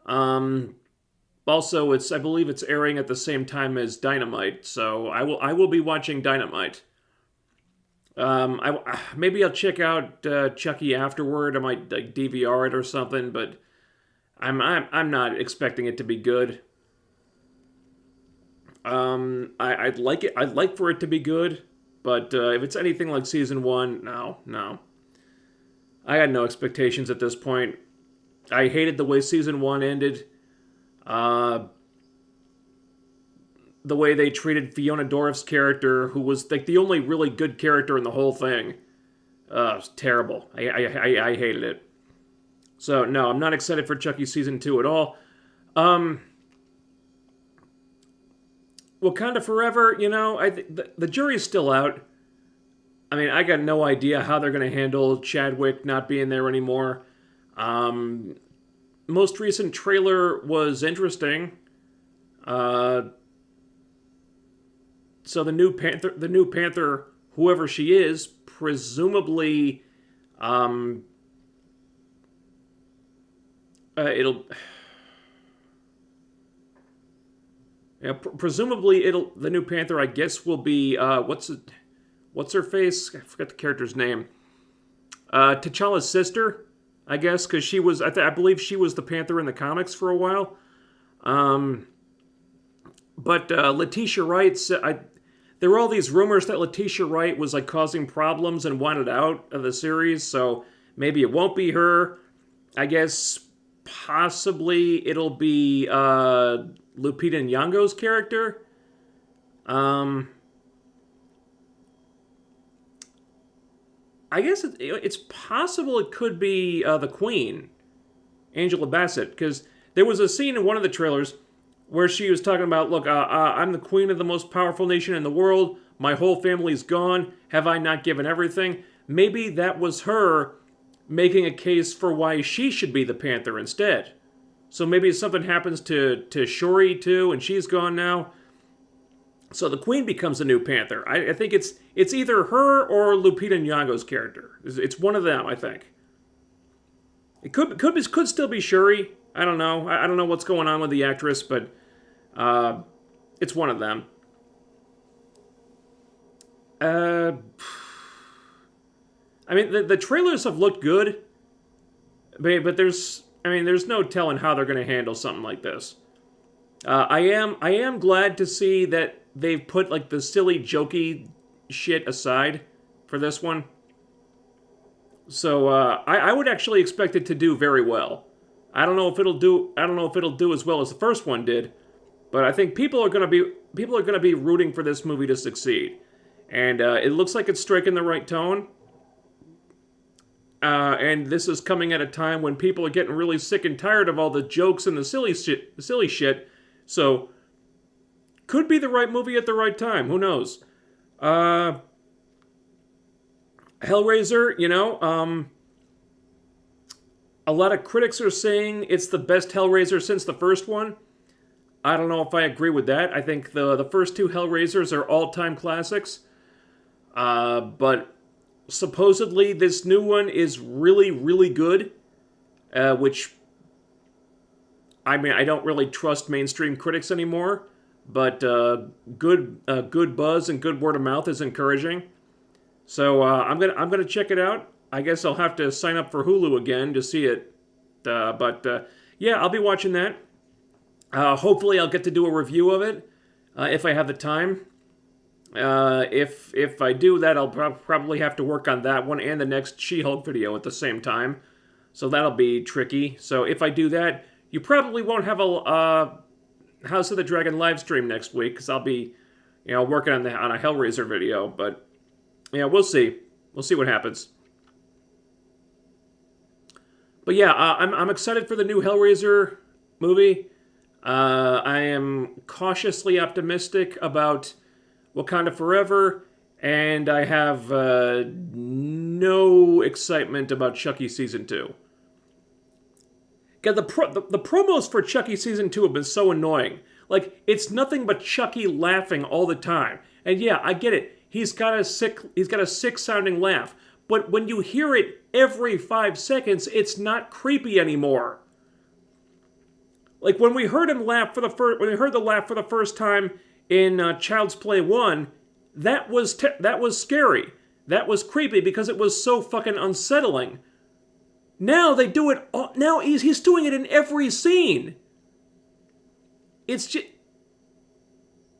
Also, I believe it's airing at the same time as Dynamite, so I will be watching Dynamite. Maybe I'll check out Chucky afterward. I might DVR it or something, but I'm not expecting it to be good. I'd like it. I'd like for it to be good, but if it's anything like season 1, no. I had no expectations at this point. I hated the way season 1 ended. The way they treated Fiona Dorff's character, who was like the only really good character in the whole thing. It was terrible. I hated it. So, no, I'm not excited for Chucky Season 2 at all. Wakanda Forever, the jury's still out. I got no idea how they're going to handle Chadwick not being there anymore. Most recent trailer was interesting. So the new Panther, whoever she is, presumably, presumably the new Panther, I guess, will be what's her face? I forgot the character's name. T'Challa's sister, I guess, because she was, I believe she was the Panther in the comics for a while. But Letitia Wright, there were all these rumors that Letitia Wright was like causing problems and wanted out of the series, so maybe it won't be her. I guess possibly it'll be Lupita Nyong'o's character. I guess it's possible it could be the Queen, Angela Bassett, because there was a scene in one of the trailers where she was talking about, look, I'm the queen of the most powerful nation in the world. My whole family's gone. Have I not given everything? Maybe that was her making a case for why she should be the Panther instead. So maybe something happens to Shuri too, and she's gone now. So the Queen becomes the new Panther. I think it's either her or Lupita Nyong'o's character. It's one of them, I think. It could still be Shuri. I don't know. I don't know what's going on with the actress, but it's one of them. Uh, I mean, the trailers have looked good, but there's no telling how they're going to handle something like this. I am glad to see that they've put like the silly, jokey shit aside for this one. So I would actually expect it to do very well. I don't know if it'll do as well as the first one did, but I think people are gonna be rooting for this movie to succeed, and it looks like it's striking the right tone. And this is coming at a time when people are getting really sick and tired of all the jokes and the silly shit. So, could be the right movie at the right time. Who knows? Hellraiser, a lot of critics are saying it's the best Hellraiser since the first one. I don't know if I agree with that. I think the first two Hellraisers are all-time classics. But supposedly this new one is really, really good. Which, I mean, I don't really trust mainstream critics anymore. But good buzz and good word of mouth is encouraging. So I'm gonna check it out. I guess I'll have to sign up for Hulu again to see it. But yeah, I'll be watching that. Hopefully I'll get to do a review of it if I have the time. If I do that, I'll probably have to work on that one and the next She-Hulk video at the same time. So that'll be tricky. So if I do that, you probably won't have a House of the Dragon live stream next week because I'll be, working on a Hellraiser video. But yeah, we'll see. We'll see what happens. But yeah, I'm excited for the new Hellraiser movie. I am cautiously optimistic about Wakanda Forever, and I have no excitement about Chucky Season 2. God, the promos for Chucky Season 2 have been so annoying. Like, it's nothing but Chucky laughing all the time. And yeah, I get it. He's got a sick sounding laugh. But when you hear it every 5 seconds, it's not creepy anymore. Like when we heard him laugh when we heard the laugh for the first time in Child's Play 1, that was scary. That was creepy because it was so fucking unsettling. Now they do it. Now he's doing it in every scene. It's just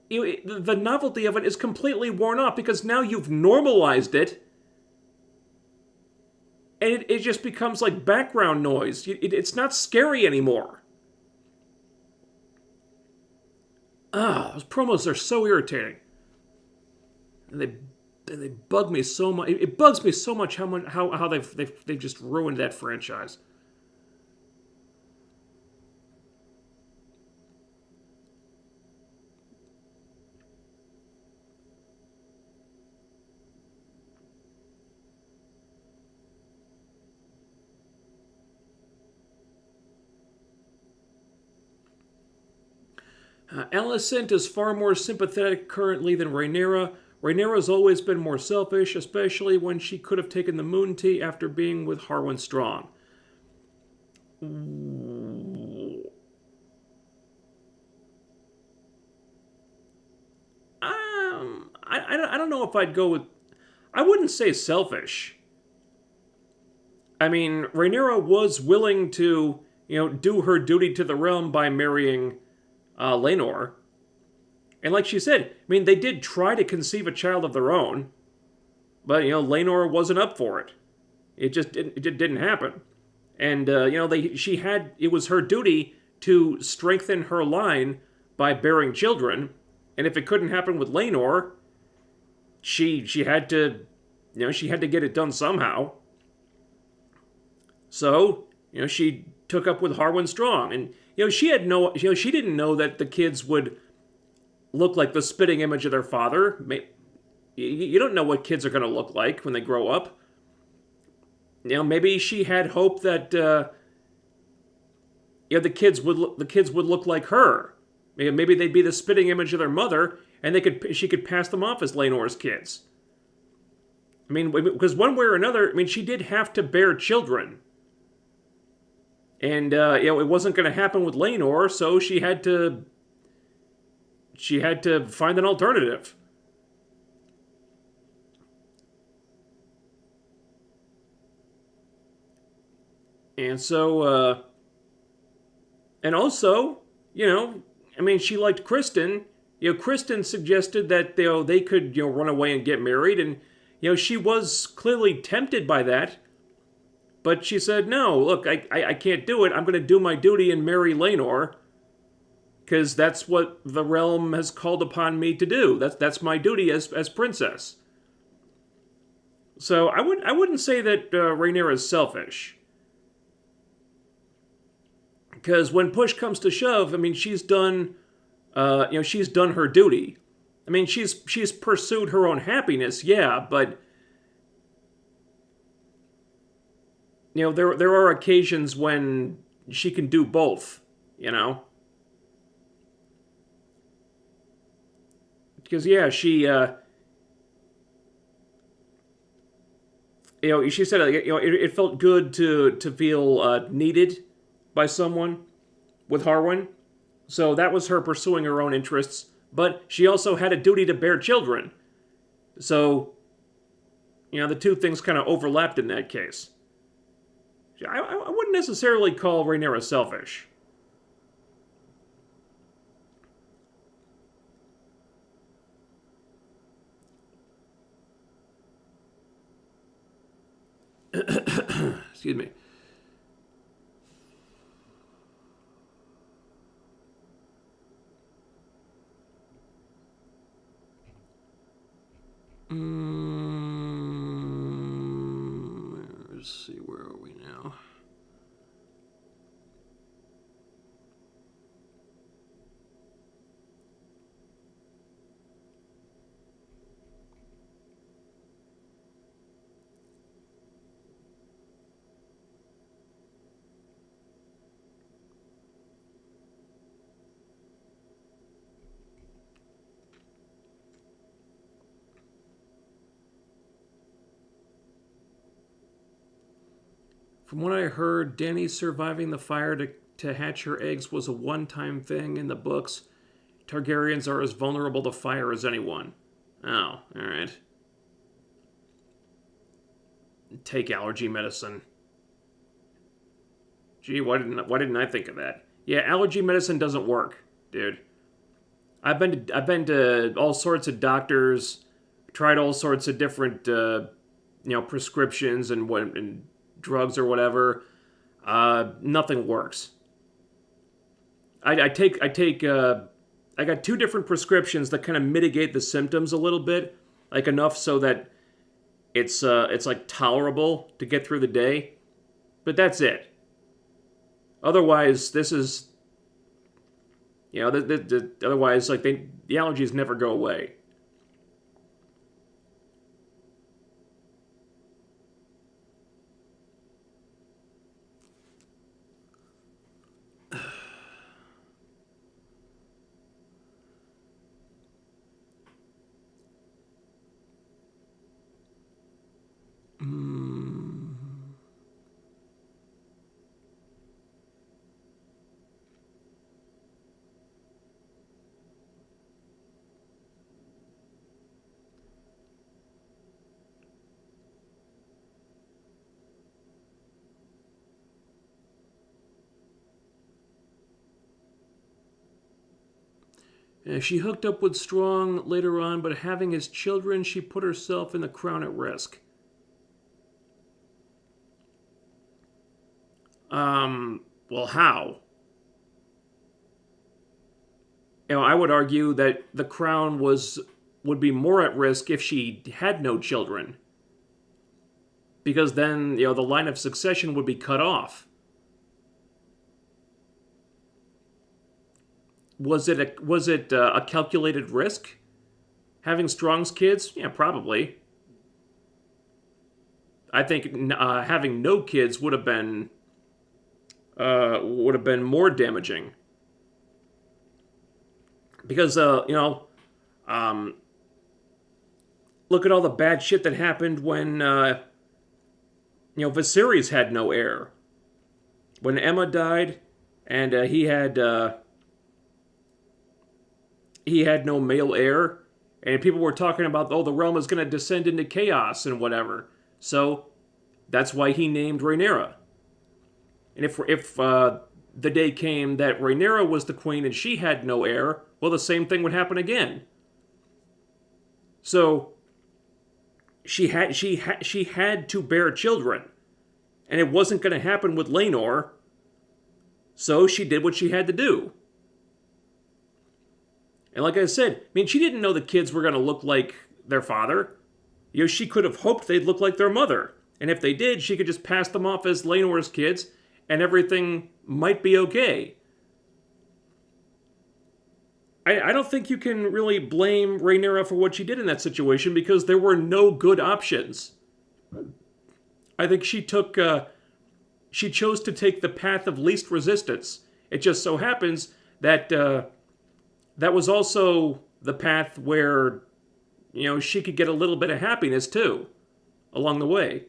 the novelty of it is completely worn off because now you've normalized it, and it just becomes like background noise. It's not scary anymore. Those promos are so irritating, and they bug me so much. It bugs me so much how they've just ruined that franchise. Alicent is far more sympathetic currently than Rhaenyra. Rhaenyra's always been more selfish, especially when she could have taken the Moon Tea after being with Harwin Strong. I don't know if I'd go with... I wouldn't say selfish. I mean, Rhaenyra was willing to, do her duty to the realm by marrying Laenor. And like she said, I mean, they did try to conceive a child of their own, but, Laenor wasn't up for it. It just didn't happen. And, it was her duty to strengthen her line by bearing children, and if it couldn't happen with Laenor, she had to get it done somehow. So, she took up with Harwin Strong, and, she didn't know that the kids would look like the spitting image of their father. You don't know what kids are going to look like when they grow up. Maybe she had hope that the kids would look like her. Maybe they'd be the spitting image of their mother, and she could pass them off as Laenor's kids. I mean, because one way or another, she did have to bear children. And, it wasn't going to happen with Laenor, so she had to find an alternative. And so, and also, I mean, she liked Kristen. Kristen suggested that they could run away and get married, and she was clearly tempted by that. But she said, "No, look, I can't do it. I'm going to do my duty and marry Laenor, because that's what the realm has called upon me to do. That's my duty as princess." So I wouldn't say that Rhaenyra is selfish. Because when push comes to shove, I mean, she's done her duty. I mean, she's pursued her own happiness, yeah, but there are occasions when she can do both, Because yeah, she she said it felt good to feel needed by someone with Harwin. So that was her pursuing her own interests, but she also had a duty to bear children. So, the two things kind of overlapped in that case. I wouldn't necessarily call Rhaenyra selfish. Excuse me. Let's see, where are we now? From what I heard, Dany surviving the fire to hatch her eggs was a one-time thing in the books. Targaryens are as vulnerable to fire as anyone. Oh, alright. Take allergy medicine. Gee, why didn't I think of that? Yeah, allergy medicine doesn't work, dude. I've been to all sorts of doctors, tried all sorts of different prescriptions and drugs or whatever. Nothing works. I got two different prescriptions that kind of mitigate the symptoms a little bit, like enough so that it's like tolerable to get through the day, but that's it. Otherwise, this is otherwise like the allergies never go away. She hooked up with Strong later on, but having his children, she put herself and the crown at risk. Well, how? I would argue that the crown would be more at risk if she had no children. Because then, the line of succession would be cut off. Was it a calculated risk? Having Strong's kids? Yeah, probably. I think having no kids would have been more damaging. Because look at all the bad shit that happened when Viserys had no heir. When Emma died, and he had no male heir, and people were talking about, the realm is going to descend into chaos and whatever. So that's why he named Rhaenyra. And if the day came that Rhaenyra was the queen and she had no heir, well, the same thing would happen again. So she had to bear children, and it wasn't going to happen with Laenor. So she did what she had to do. And like I said, I mean, she didn't know the kids were going to look like their father. You know, she could have hoped they'd look like their mother. And if they did, she could just pass them off as Laenor's kids, and everything might be okay. I don't think you can really blame Rhaenyra for what she did in that situation, because there were no good options. I think she chose to take the path of least resistance. It just so happens that that was also the path where, you know, she could get a little bit of happiness too, along the way.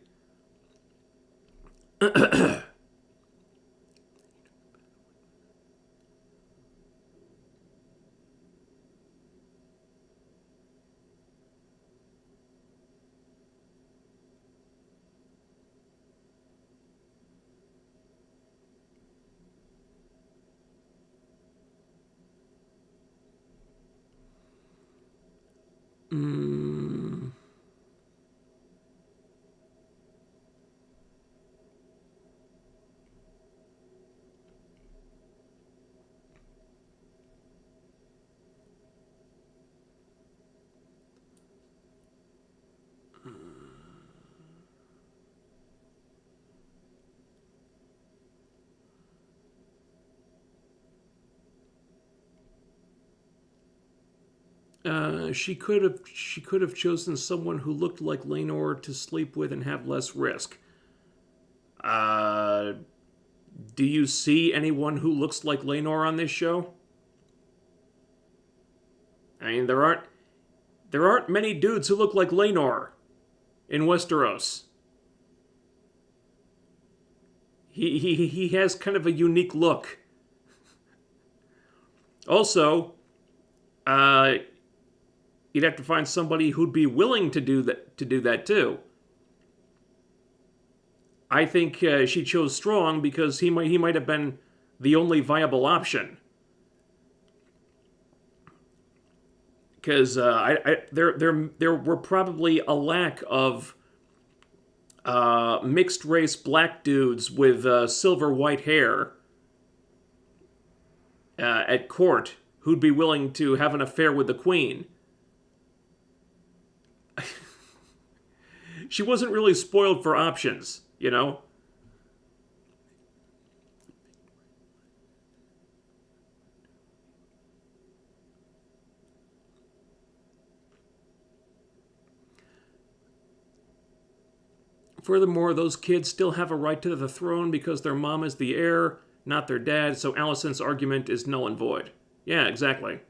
She could have chosen someone who looked like Laenor to sleep with and have less risk. Do you see anyone who looks like Laenor on this show? I mean, there aren't many dudes who look like Laenor in Westeros. He has kind of a unique look. Also, you'd have to find somebody who'd be willing to do that too. I think she chose Strong because he might have been the only viable option. Because there were probably a lack of mixed race black dudes with silver white hair at court who'd be willing to have an affair with the queen. She wasn't really spoiled for options, you know? Furthermore, those kids still have a right to the throne because their mom is the heir, not their dad, so Alicent's argument is null and void. Yeah, exactly.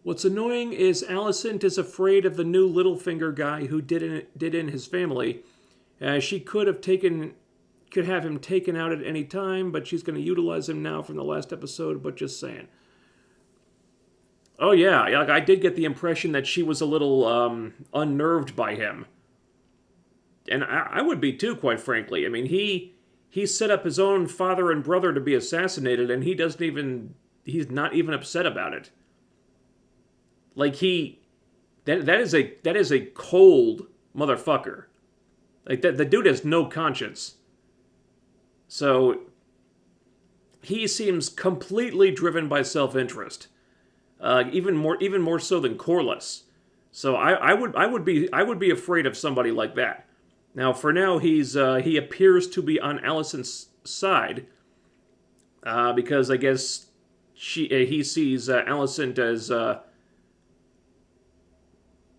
What's annoying is Alicent is afraid of the new Littlefinger guy who did in his family. She could have him taken out at any time, but she's going to utilize him now from the last episode. But just saying. Oh yeah, I did get the impression that she was a little unnerved by him, and I would be too, quite frankly. I mean, he set up his own father and brother to be assassinated, and he's not even upset about it. Like that is a cold motherfucker. Like the dude has no conscience. So he seems completely driven by self-interest. even more so than Corlys. So I would be afraid of somebody like that. Now, for now, he appears to be on Alicent's side, because I guess he sees Alicent as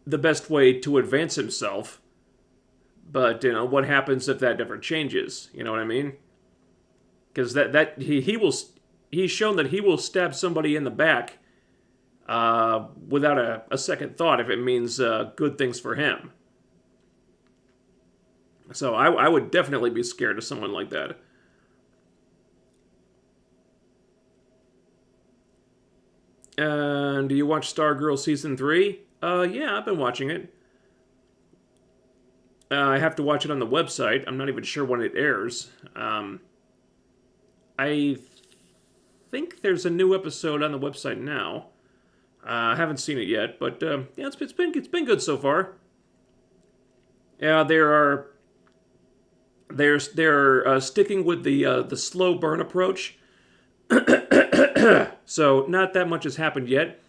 the best way to advance himself. But what happens if that never changes? You know what I mean? Because he's shown that he will stab somebody in the back without a second thought if it means good things for him. So I would definitely be scared of someone like that. And do you watch Stargirl Season 3? Yeah, I've been watching it. I have to watch it on the website. I'm not even sure when it airs. I think there's a new episode on the website now. I haven't seen it yet, but yeah, it's been good so far. Yeah, they're sticking with the slow burn approach. So not that much has happened yet.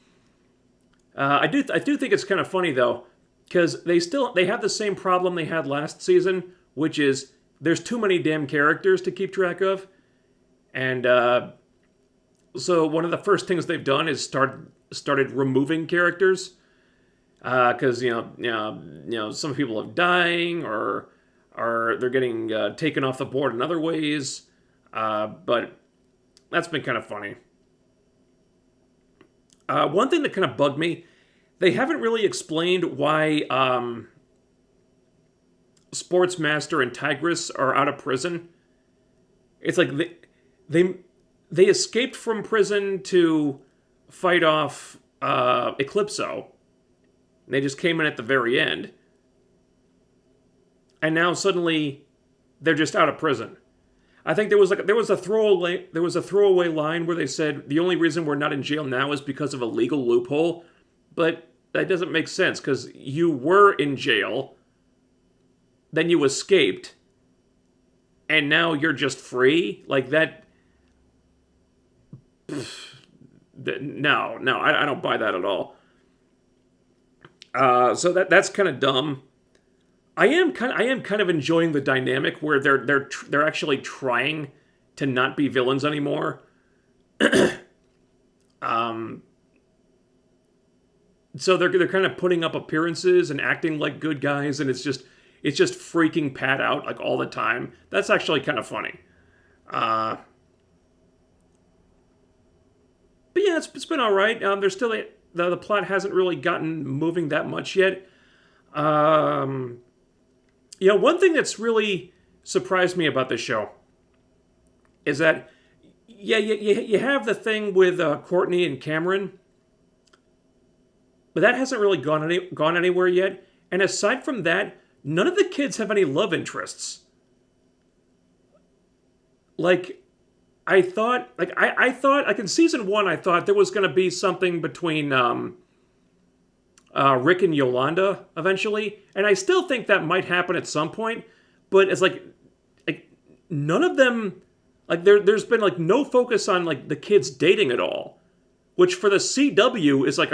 I do think it's kind of funny though, because they have the same problem they had last season, which is there's too many damn characters to keep track of, and so one of the first things they've done is started removing characters, because some people are dying or they're getting taken off the board in other ways, but that's been kind of funny. One thing that kind of bugged me, they haven't really explained why Sportsmaster and Tigress are out of prison. It's like they escaped from prison to fight off Eclipso. They just came in at the very end. And now suddenly they're just out of prison. I think there was a throwaway line where they said the only reason we're not in jail now is because of a legal loophole, but that doesn't make sense because you were in jail, then you escaped, and now you're just free like that. No, I don't buy that at all. So that's kind of dumb. I am kind of enjoying the dynamic where they're actually trying to not be villains anymore. So they're kind of putting up appearances and acting like good guys, and it's just freaking Pat out like all the time. That's actually kind of funny. But yeah, it's been all right. There's still the plot hasn't really gotten moving that much yet. One thing that's really surprised me about this show is that, you have the thing with Courtney and Cameron, but that hasn't really gone anywhere yet. And aside from that, none of the kids have any love interests. Like, I thought in season 1, I thought there was going to be something between Rick and Yolanda eventually, and I still think that might happen at some point, but it's like none of them, like there's been like no focus on like the kids dating at all, which for the CW is like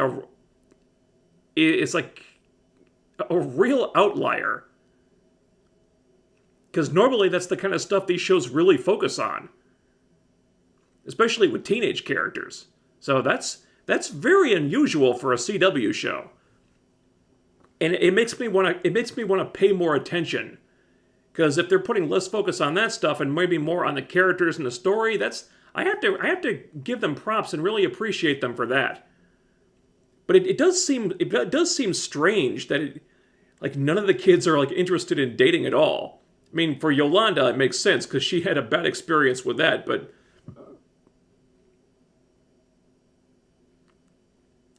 a real outlier, because normally that's the kind of stuff these shows really focus on, especially with teenage characters. So that's very unusual for a CW show. And it makes me want to pay more attention, because if they're putting less focus on that stuff and maybe more on the characters and the story, I have to give them props and really appreciate them for that. But it does seem strange that like none of the kids are like interested in dating at all. I mean, for Yolanda it makes sense because she had a bad experience with that, but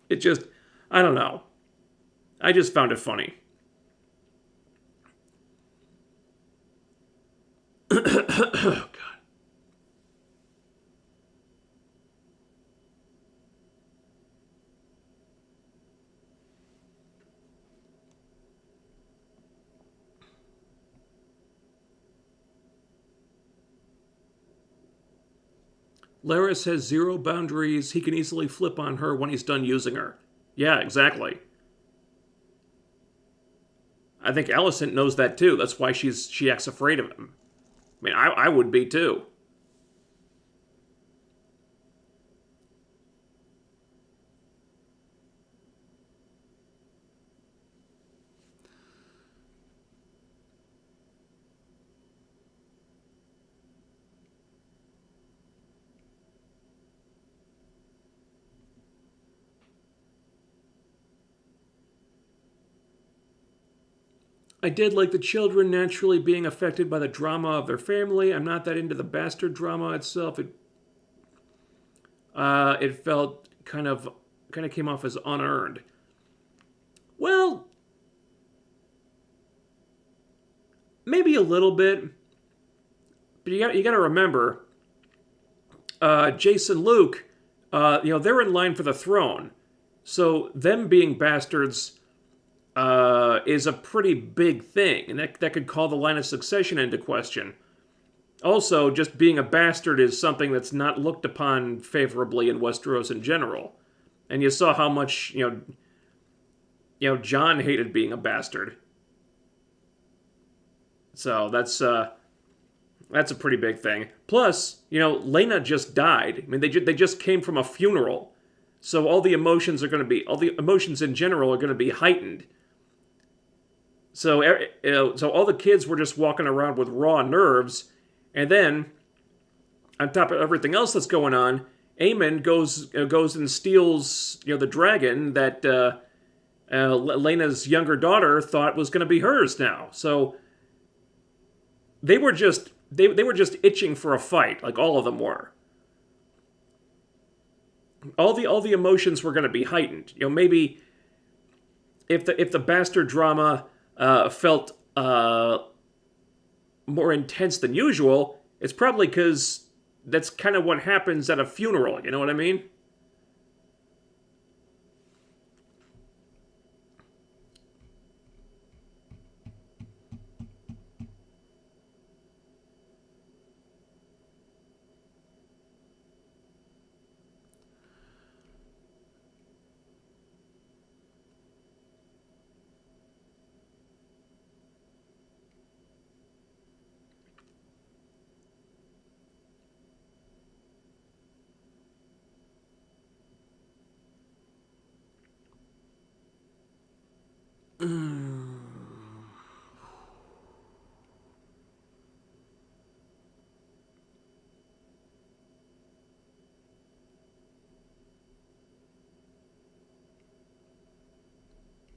it just, I don't know. I just found it funny. Oh, God. Larys has zero boundaries. He can easily flip on her when he's done using her. Yeah, exactly. I think Alicent knows that too. That's why she acts afraid of him. I mean, I would be too. I did like the children naturally being affected by the drama of their family. I'm not that into the bastard drama itself. It felt kind of came off as unearned. Well, maybe a little bit, but you got to remember, Jason Luke, they're in line for the throne, so them being bastards is a pretty big thing, and that could call the line of succession into question. Also, just being a bastard is something that's not looked upon favorably in Westeros in general. And you saw how much, Jon hated being a bastard. So that's a pretty big thing. Plus, Laena just died. I mean, they just came from a funeral. So all the emotions in general are going to be heightened. So all the kids were just walking around with raw nerves, and then, on top of everything else that's going on, Aemond goes and steals the dragon that Laena's younger daughter thought was going to be hers now. So they were just itching for a fight, like all of them were. All the emotions were going to be heightened. Maybe if the bastard drama felt more intense than usual, it's probably because that's kind of what happens at a funeral, you know what I mean?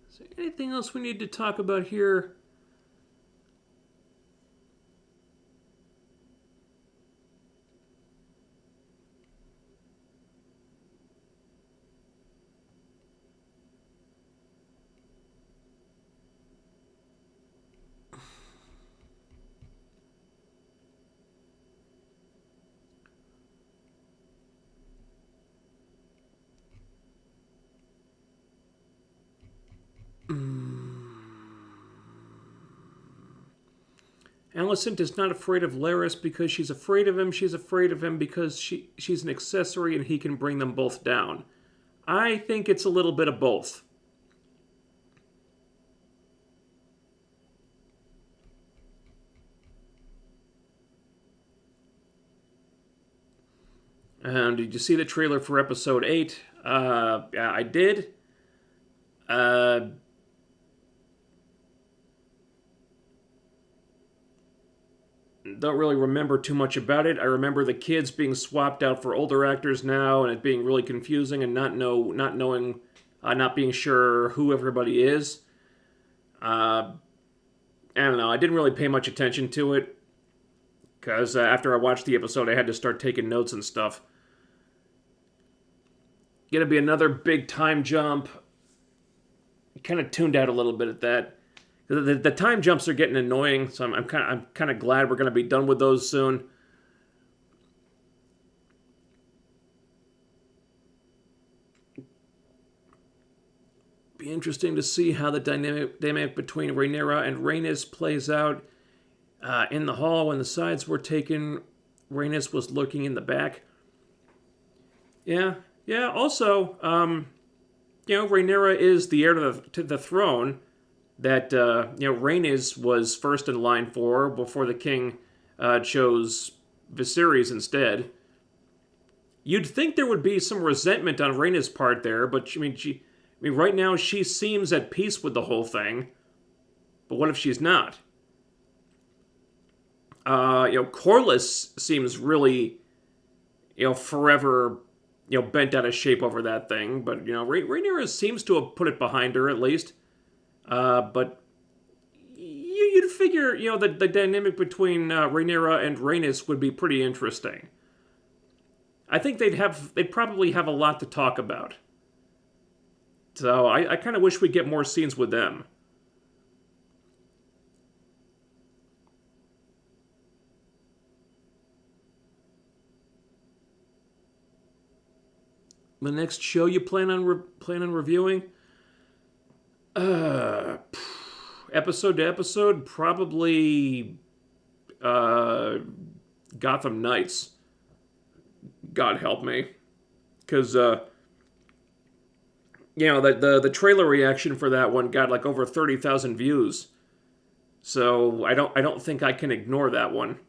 Is there anything else we need to talk about here? Alicent is not afraid of Larys because she's afraid of him. She's afraid of him because she's an accessory and he can bring them both down. I think it's a little bit of both. Did you see the trailer for episode 8? Yeah, I did. Don't really remember too much about it. I remember the kids being swapped out for older actors now, and it being really confusing and not being sure who everybody is. I don't know. I didn't really pay much attention to it because after I watched the episode, I had to start taking notes and stuff. Gonna be another big time jump. Kind of tuned out a little bit at that. The time jumps are getting annoying, so I'm kind of glad we're going to be done with those soon. Be interesting to see how the dynamic between Rhaenyra and Rhaenys plays out. In the hall, when the sides were taken, Rhaenys was lurking in the back. Yeah, yeah. Also, Rhaenyra is the heir to the throne that Rhaenys was first in line for before the king chose Viserys instead. You'd think there would be some resentment on Rhaenys' part there, but right now she seems at peace with the whole thing. But what if she's not? Corlys seems really, forever, bent out of shape over that thing. But Rhaenyra seems to have put it behind her at least. But you'd figure, the dynamic between Rhaenyra and Rhaenys would be pretty interesting. I think they'd probably have a lot to talk about. So I kind of wish we'd get more scenes with them. The next show you plan on reviewing? Episode to episode, probably Gotham Knights. God help me, because the trailer reaction for that one got like over 30,000 views. So I don't think I can ignore that one.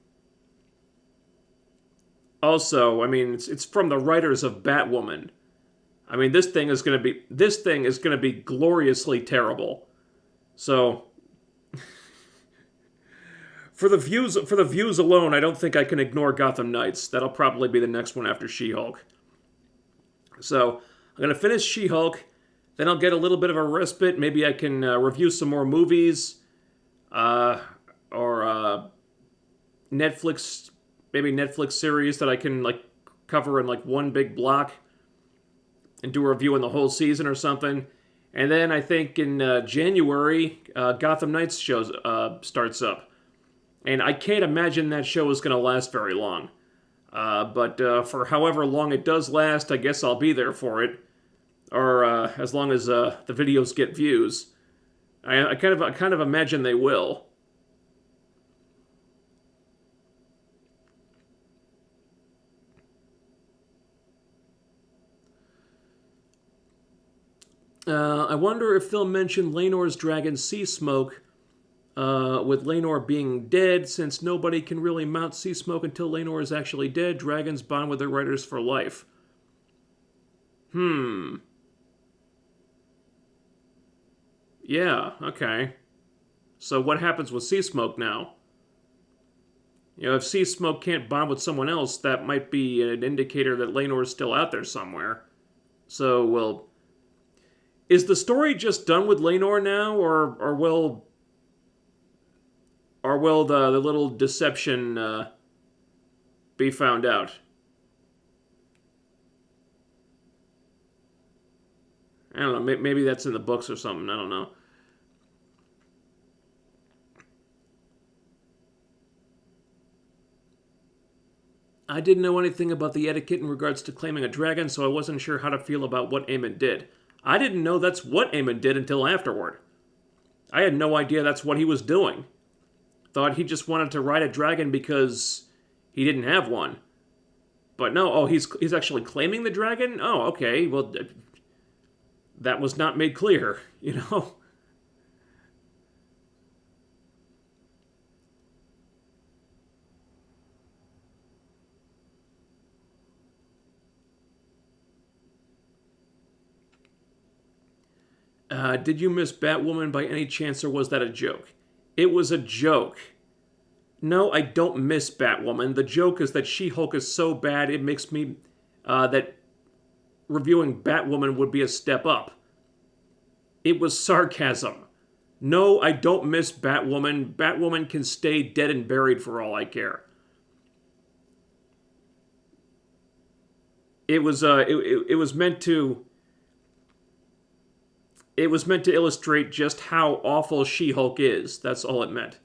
Also, it's from the writers of Batwoman. This thing is gonna be gloriously terrible. So for the views alone, I don't think I can ignore Gotham Knights. That'll probably be the next one after She-Hulk. So I'm gonna finish She-Hulk, then I'll get a little bit of a respite. Maybe I can review some more movies, or Netflix series that I can cover in one big block and do a review in the whole season or something. And then I think in January, Gotham Knights shows starts up. And I can't imagine that show is going to last very long. But for however long it does last, I guess I'll be there for it. Or as long as the videos get views. I kind of imagine they will. I wonder if they'll mention Laenor's dragon Sea Smoke, with Laenor being dead, since nobody can really mount Sea Smoke until Laenor is actually dead. Dragons bond with their riders for life. Yeah, okay. So what happens with Sea Smoke now? If Sea Smoke can't bond with someone else, that might be an indicator that Laenor is still out there somewhere. So, well, is the story just done with Laenor now, or will the little deception be found out? I don't know. Maybe that's in the books or something. I don't know. I didn't know anything about the etiquette in regards to claiming a dragon, so I wasn't sure how to feel about what Aemond did. I didn't know that's what Aemond did until afterward. I had no idea that's what he was doing. Thought he just wanted to ride a dragon because he didn't have one. But no, he's actually claiming the dragon? Oh, okay, well, that was not made clear, Did you miss Batwoman by any chance, or was that a joke? It was a joke. No, I don't miss Batwoman. The joke is that She-Hulk is so bad it makes me... that reviewing Batwoman would be a step up. It was sarcasm. No, I don't miss Batwoman. Batwoman can stay dead and buried for all I care. It was meant to... It was meant to illustrate just how awful She-Hulk is. That's all it meant.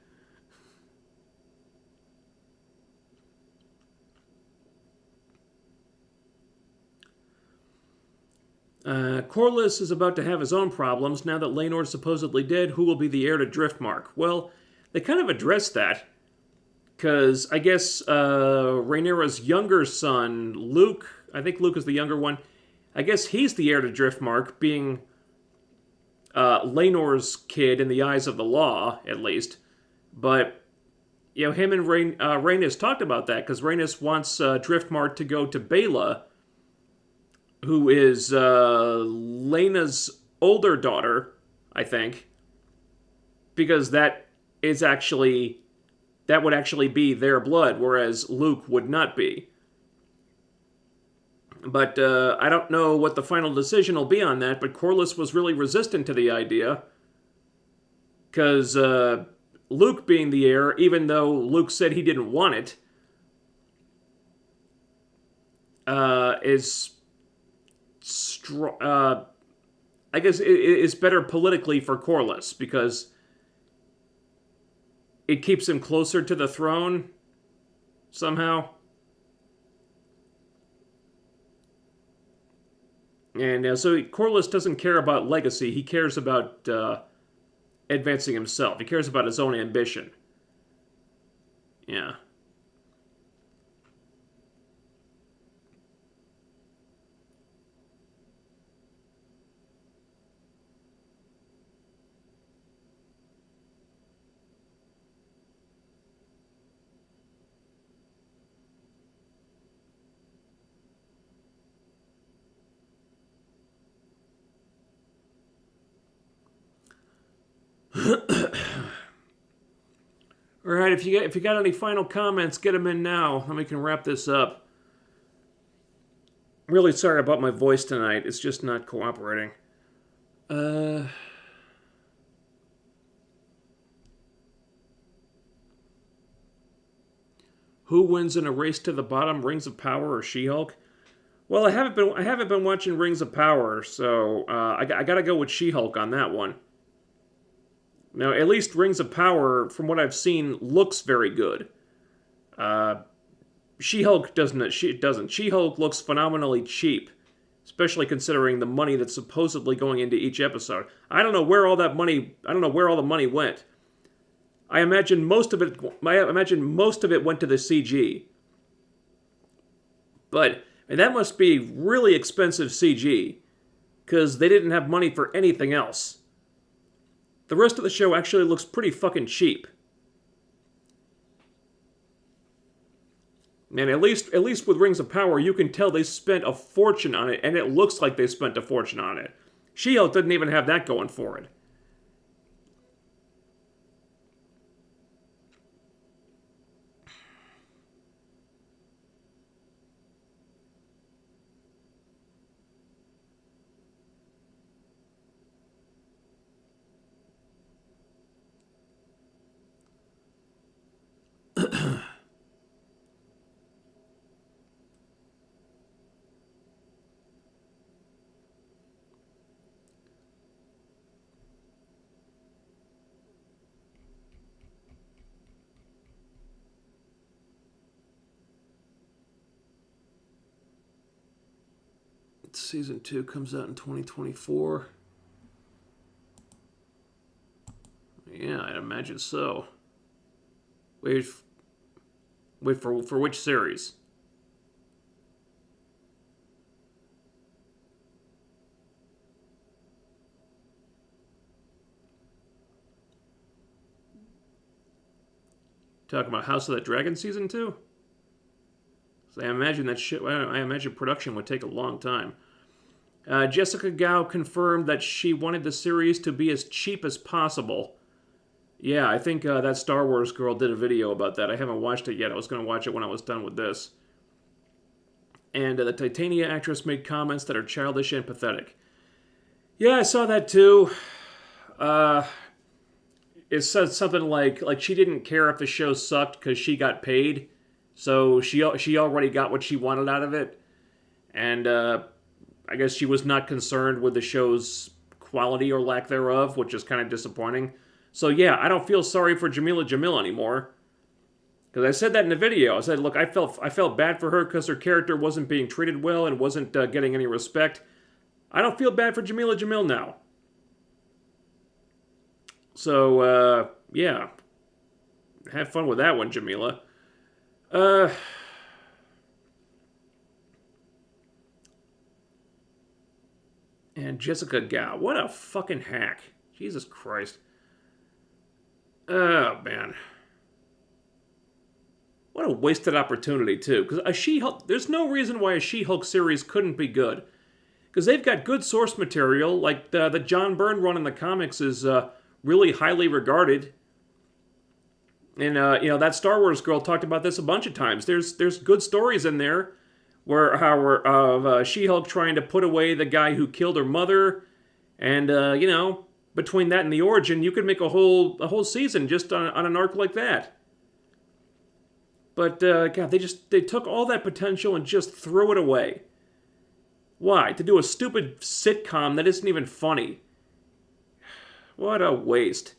Corlys is about to have his own problems. Now that Laenor's supposedly dead, who will be the heir to Driftmark? Well, they kind of addressed that. Because I guess Rhaenyra's younger son, Luke, Luke is the younger one. I guess he's the heir to Driftmark, being Laenor's kid in the eyes of the law, at least. But, you know, him and Rhaenys talked about that, because Rhaenys wants Driftmark to go to Baela, who is Laena's older daughter, I think, because that would actually be their blood, whereas Luke would not be. But I don't know what the final decision will be on that, but Corlys was really resistant to the idea, because Luke being the heir, even though Luke said he didn't want it, is I guess is better politically for Corlys, because it keeps him closer to the throne somehow. And so Corlys doesn't care about legacy. He cares about advancing himself. He cares about his own ambition. Yeah. All right, if you got any final comments, get them in now, and we can wrap this up. I'm really sorry about my voice tonight. It's just not cooperating. Who wins in a race to the bottom, Rings of Power or She-Hulk? Well, I haven't been watching Rings of Power, so I got to go with She-Hulk on that one. Now, at least Rings of Power, from what I've seen, looks very good. She-Hulk doesn't. She-Hulk looks phenomenally cheap, especially considering the money that's supposedly going into each episode. I don't know where all the money went. I imagine most of it went to the CG. But that must be really expensive CG, because they didn't have money for anything else. The rest of the show actually looks pretty fucking cheap. And at least with Rings of Power, you can tell they spent a fortune on it, and it looks like they spent a fortune on it. She-Hulk didn't even have that going for it. Season 2 comes out in 2024. Yeah, I'd imagine so. Wait for which series? Talking about House of the Dragon Season 2? So I imagine production would take a long time. Jessica Gao confirmed that she wanted the series to be as cheap as possible. Yeah, I think that Star Wars girl did a video about that. I haven't watched it yet. I was going to watch it when I was done with this. And the Titania actress made comments that are childish and pathetic. Yeah, I saw that too. It said something like she didn't care if the show sucked because she got paid. So she already got what she wanted out of it. And I guess she was not concerned with the show's quality or lack thereof, which is kind of disappointing. So yeah, I don't feel sorry for Jamila Jamil anymore. Because I said that in the video. I said, look, I felt bad for her because her character wasn't being treated well and wasn't getting any respect. I don't feel bad for Jamila Jamil now. So, yeah. Have fun with that one, Jamila. And Jessica Gao. What a fucking hack. Jesus Christ. Oh, man. What a wasted opportunity, too. Because a She-Hulk... There's no reason why a She-Hulk series couldn't be good. Because they've got good source material. Like, the John Byrne run in the comics is really highly regarded. And, that Star Wars girl talked about this a bunch of times. There's good stories in there where She-Hulk trying to put away the guy who killed her mother. And, between that and the origin, you could make a whole season just on an arc like that. But, God, they took all that potential and just threw it away. Why? To do a stupid sitcom that isn't even funny. What a waste.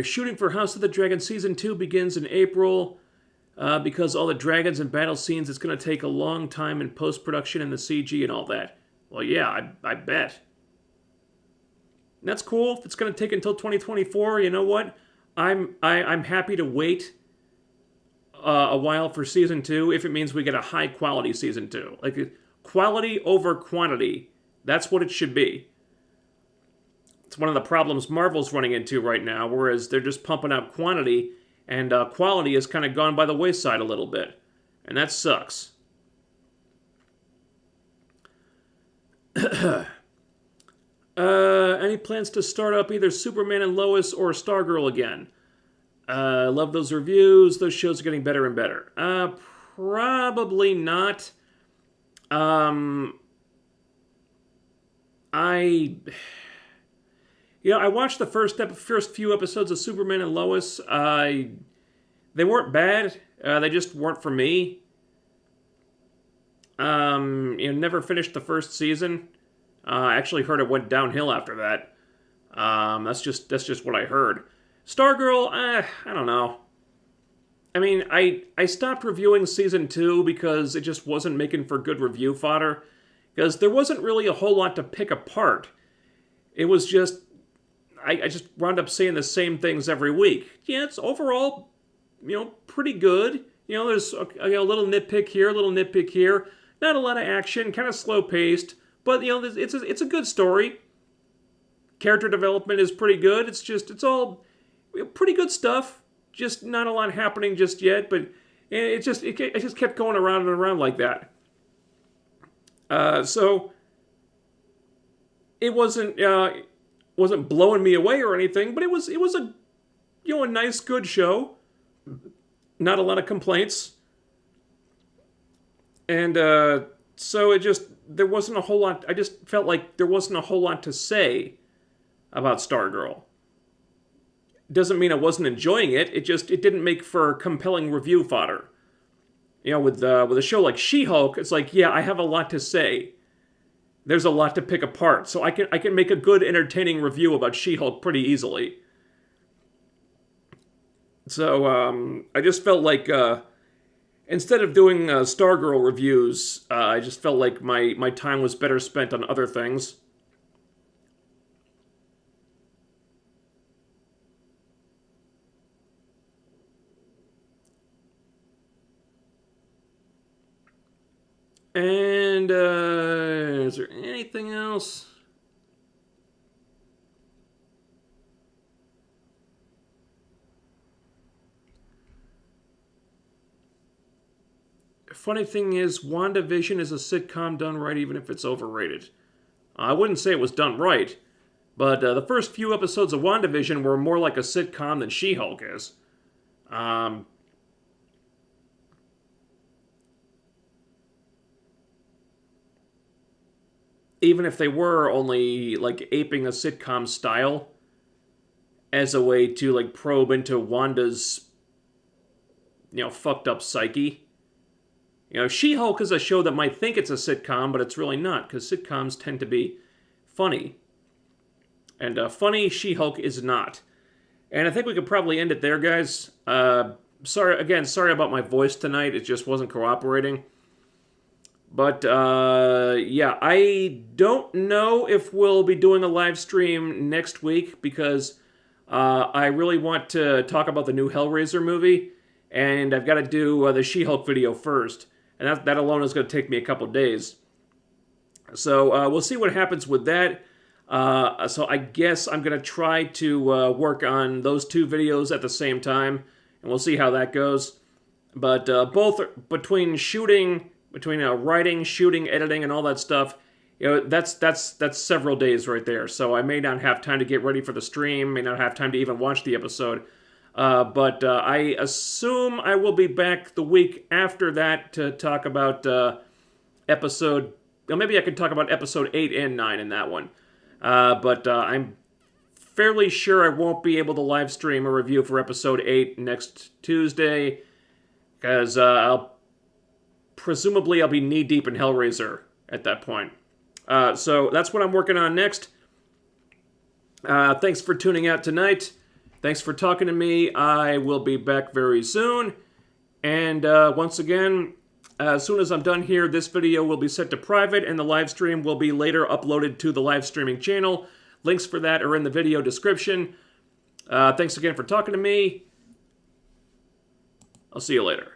Shooting for House of the Dragon Season 2 begins in April. Because all the dragons and battle scenes, it's going to take a long time in post-production and the CG and all that. Well, yeah, I bet. And that's cool. If it's going to take until 2024, you know what? I'm happy to wait a while for Season 2 if it means we get a high-quality Season 2. Like, quality over quantity. That's what it should be. It's one of the problems Marvel's running into right now, whereas they're just pumping out quantity, and quality has kind of gone by the wayside a little bit. And that sucks. Any plans to start up either Superman and Lois or Stargirl again? Love those reviews. Those shows are getting better and better. Probably not. I watched the first few episodes of Superman and Lois. They weren't bad. They just weren't for me. Never finished the first season. I actually heard it went downhill after that. That's just what I heard. Stargirl, I don't know. I mean, I stopped reviewing season 2 because it just wasn't making for good review fodder. Because there wasn't really a whole lot to pick apart. It was just... I just wound up saying the same things every week. Yeah, it's overall, pretty good. There's a little nitpick here, a little nitpick here. Not a lot of action, kind of slow-paced. But, it's a good story. Character development is pretty good. It's all pretty good stuff. Just not a lot happening just yet. But it just kept going around and around like that. So, it wasn't blowing me away or anything, but it was a a nice, good show. Not a lot of complaints. And so there wasn't a whole lot. I just felt like there wasn't a whole lot to say about Stargirl. Doesn't mean I wasn't enjoying it. It didn't make for compelling review fodder. With a show like She-Hulk, it's like, yeah, I have a lot to say. There's a lot to pick apart, so I can make a good, entertaining review about She-Hulk pretty easily. So, I just felt like, instead of doing Stargirl reviews, I just felt like my time was better spent on other things. And, is there anything else? Funny thing is, WandaVision is a sitcom done right even if it's overrated. I wouldn't say it was done right, but the first few episodes of WandaVision were more like a sitcom than She-Hulk is. Even if they were only, like, aping a sitcom style as a way to, like, probe into Wanda's, fucked up psyche. She-Hulk is a show that might think it's a sitcom, but it's really not, because sitcoms tend to be funny. And funny She-Hulk is not. And I think we could probably end it there, guys. Sorry about my voice tonight. It just wasn't cooperating. But, yeah, I don't know if we'll be doing a live stream next week, because I really want to talk about the new Hellraiser movie, and I've got to do the She-Hulk video first, and that alone is going to take me a couple days. So we'll see what happens with that. So I guess I'm going to try to work on those two videos at the same time, and we'll see how that goes. But both between writing, shooting, editing, and all that stuff, that's several days right there. So I may not have time to get ready for the stream, may not have time to even watch the episode. But I assume I will be back the week after that to talk about episode. Well, maybe I could talk about episode 8 and 9 in that one. But I'm fairly sure I won't be able to live stream a review for episode 8 next Tuesday, because presumably I'll be knee-deep in Hellraiser at that point. So that's what I'm working on next. Thanks for tuning out tonight. Thanks for talking to me. I will be back very soon. And once again, as soon as I'm done here, this video will be set to private, and the live stream will be later uploaded to the live streaming channel. Links for that are in the video description. Thanks again for talking to me. I'll see you later.